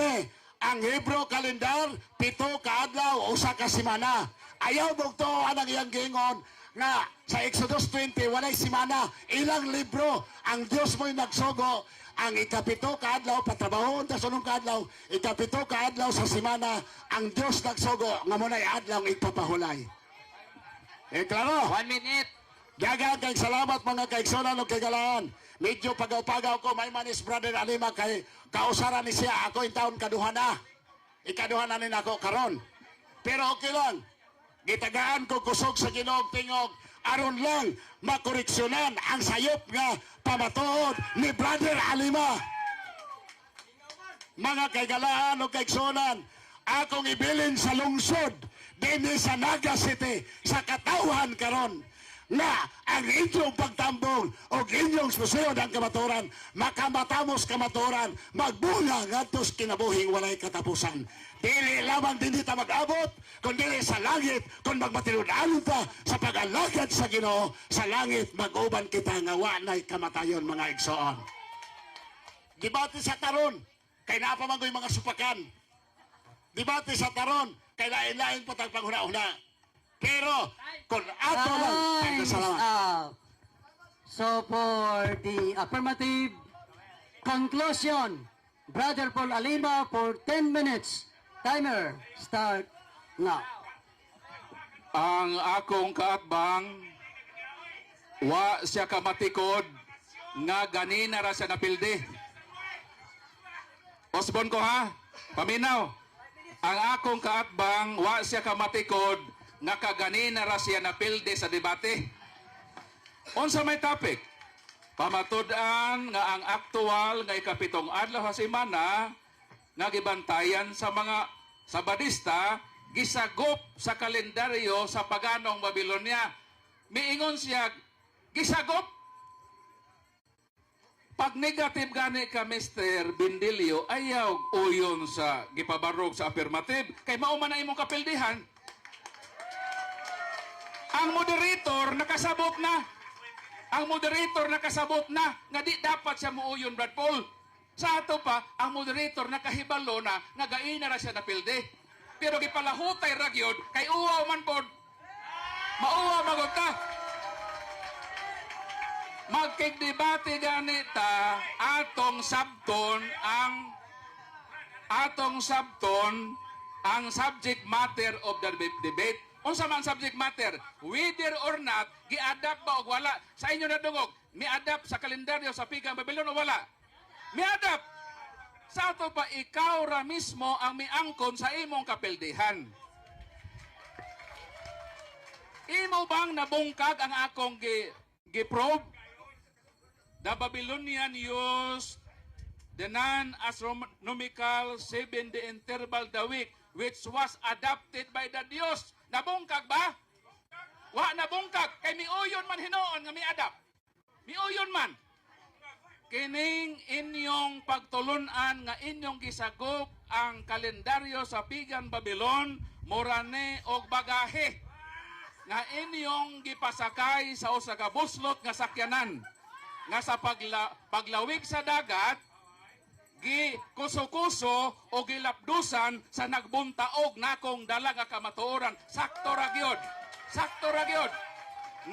[SPEAKER 3] ang Hebrew kalendar, 7 ka adlaw, 1 ka semana. Ayaw bugto ang iyang gingon nga sa Exodus 20, walay semana. Ilang libro ang Diyos mo'y nagsugo. Ang ikapito ka adlaw, patrabahon ta sunong ka adlaw, ikapito ka adlaw sa semana, ang Diyos nagsugo nga muna'y adlaw ipapahulay. Klaro?
[SPEAKER 5] 1 minute.
[SPEAKER 3] Daghang kay salamat mga kaigsonan ug kagalaan. Medyo pagaw-pagaw ko may manis brother Alima kay kausaran ni siya ako in taon kaduha na. Ikaduha na nin ako karon. Pero okay lang. Gitagaan ko kusog sa Ginoo tingog aron lang makoreksyonan ang sayop nga pamatuod ni brother Alima. Mga kaigalaan o kaigsonan, akong ibilin sa lungsod dinhi sa Naga City sa katawhan karon na ang inyong pagtambong o inyong susunod ang kamaturan, makamatamos kamaturan, magbunga ngadtos kinabuhing walay katapusan. Dili lamang din ta mag-abot, kundi sa langit, kung magmatinunan ta sa pag-alagad sa Ginoo, sa langit mag-uban kita nga wanay kamatayon mga igsoon. Dibati sa taron, kay napamangoy mga supakan. Dibati sa taron, kay lain-lain po tayong panghuna-una. Pero, kung ato lang, ay salamat.
[SPEAKER 1] So for the affirmative conclusion, Brother Paul Alima for 10 minutes. Timer, start now.
[SPEAKER 2] Ang akong kaatbang, wa siya kamatikod, nga ganina ra siya napildi. Osbon ko ha, paminaw. Ang akong kaatbang, wa siya kamatikod, nga kaganina ra siya napildi sa debate. Unsa may topic? Pamatud-an nga ang aktual nga ikapitong adlaw sa semana nga gibantayan sa mga Sabadista gisagop sa kalendaryo sa paganong Babylonia. Miingon siya, gisagop. Pag negative gani ka Mr. Bindilio, ayaw uyon sa gipabarog sa affirmative kay mao man na imong kapildihan. Ang moderator nakasabot na. Ang moderator nakasabot na nga di dapat siya muuyon, Brad Paul. Sa ato pa, ang moderator nakahibalo na nga gaina ra siya napildi. Pero gipalahutay ra gyud kay uwaw man pod. Mauwa magod ka. Magkigdebate ganita atong sabton ang subject matter of the debate. Unsa man subject matter, whether or not gi-adapt ba o wala sa inyo na dungog, mi-adapt sa kalendaryo sa pigang Babylon o wala? Mi-adapt. Sa ato pa ikaw ra mismo ang miangkon sa imong kapildihan. Imo bang nabungkag ang akong gi-probe? The Babylonian used the non-astronomical 7-day interval the week which was adopted by the Dios. Nabungkag ba? Wa nabungkag. Kay miuyon man hinoon nga mi-adapt. Miuyon man. Kining inyong pagtulunan nga inyong gisagop ang kalendaryo sa pigan Babylon, morane og bagahe nga inyong gipasakay sa usa ka buslot nga sakyanan nga sa paglawig sa dagat kuso-kuso o gilapdusan sa nagbuntaog nakong dala nga kamatuoran. Sakto ra gyud. Sakto ra gyud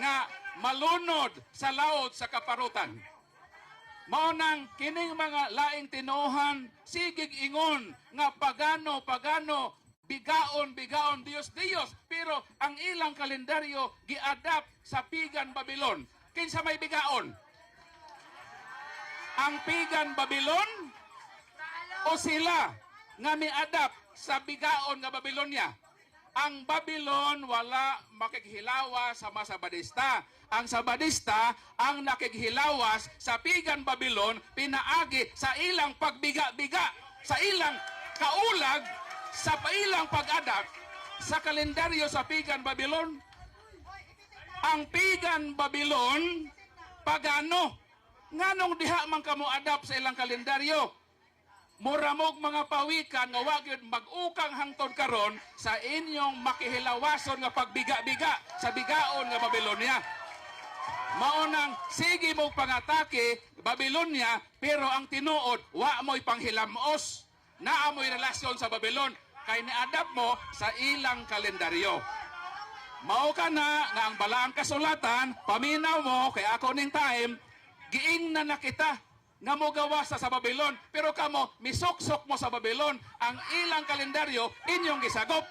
[SPEAKER 2] nga malunod sa laod sa kaparutan. Mao nang kining mga laing tinuhan sigig ingon nga pagano bigaon Dios pero ang ilang kalendaryo gi-adapt sa pigan Babylon. Kinsa may bigaon? Ang pigan Babylon o sila nga mi-adapt sa bigaon nga Babylonia? ang Babylon wala makikhilawas sa mga Sabadista. Ang Sabadista ang nakikhilawas sa pigan Babylon pinaagi sa ilang pagbiga-biga, sa ilang kaulag, sa ilang pag-adapt sa kalendaryo sa pigan Babylon. Ang pigan Babylon pagano nganong diha man kamo adapt sa ilang kalendaryo. Muramog mga pawikan nga wa gyud mag-ukang hangtod karon sa inyong makihilawason nga pagbiga-biga sa bigaon nga Babylonia. Maunang sige mo pangatake Babylonia, pero ang tinuod wa mo'y panghilamos. Naa mo'y relasyon sa Babylon kay ni-adapt mo sa ilang kalendaryo. Mao ka na nga ang balaang kasulatan, paminaw mo kay ako ning time, giing na nakita nga mo gawas sa Babylon, pero kamo misuksok mo sa Babylon, ang ilang kalendaryo inyong gisagop.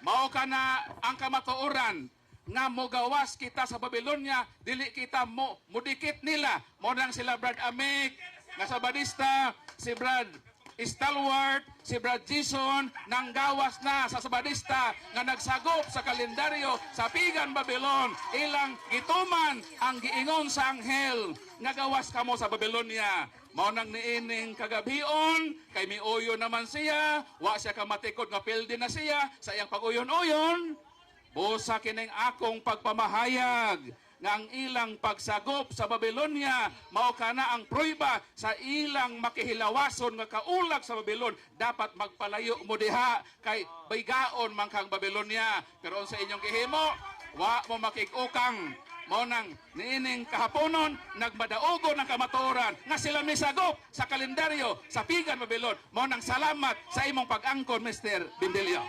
[SPEAKER 2] Mao ka na ang kamatuoran nga mo gawas kita sa Babylonia, dili kita mo mudikit nila. Mo nang sila Brad Amek nga Sabadista, si Brad Stalwart, si Brad Jason nang gawas na sa Sabadista nga nagsagop sa kalendaryo sa pigan Babylon, ilang gituman ang giingon sa anghel nga gawas kamo sa Babylonia. Mao nang niining kagabion kay miuyo naman siya, wa siya kamatikod nga pildi na siya sa iyang pag-uyon-uyon. Busa kining akong pagpamahayag nga ang ilang pagsagop sa Babylonia mao kana ang prueba sa ilang makihilawason nga kaulag sa Babylon. Dapat magpalayo mo diha kay baygaon man kang Babylonia. Pero sa inyong gihimo, wa mo makig-ukang. Mao nang niining kahaponon nagmadaogo ng kamatuoran nga sila misagop sa kalendaryo sa pigan Babylon. Mao nang salamat sa imong pag-angkon, Mr. Bindelio.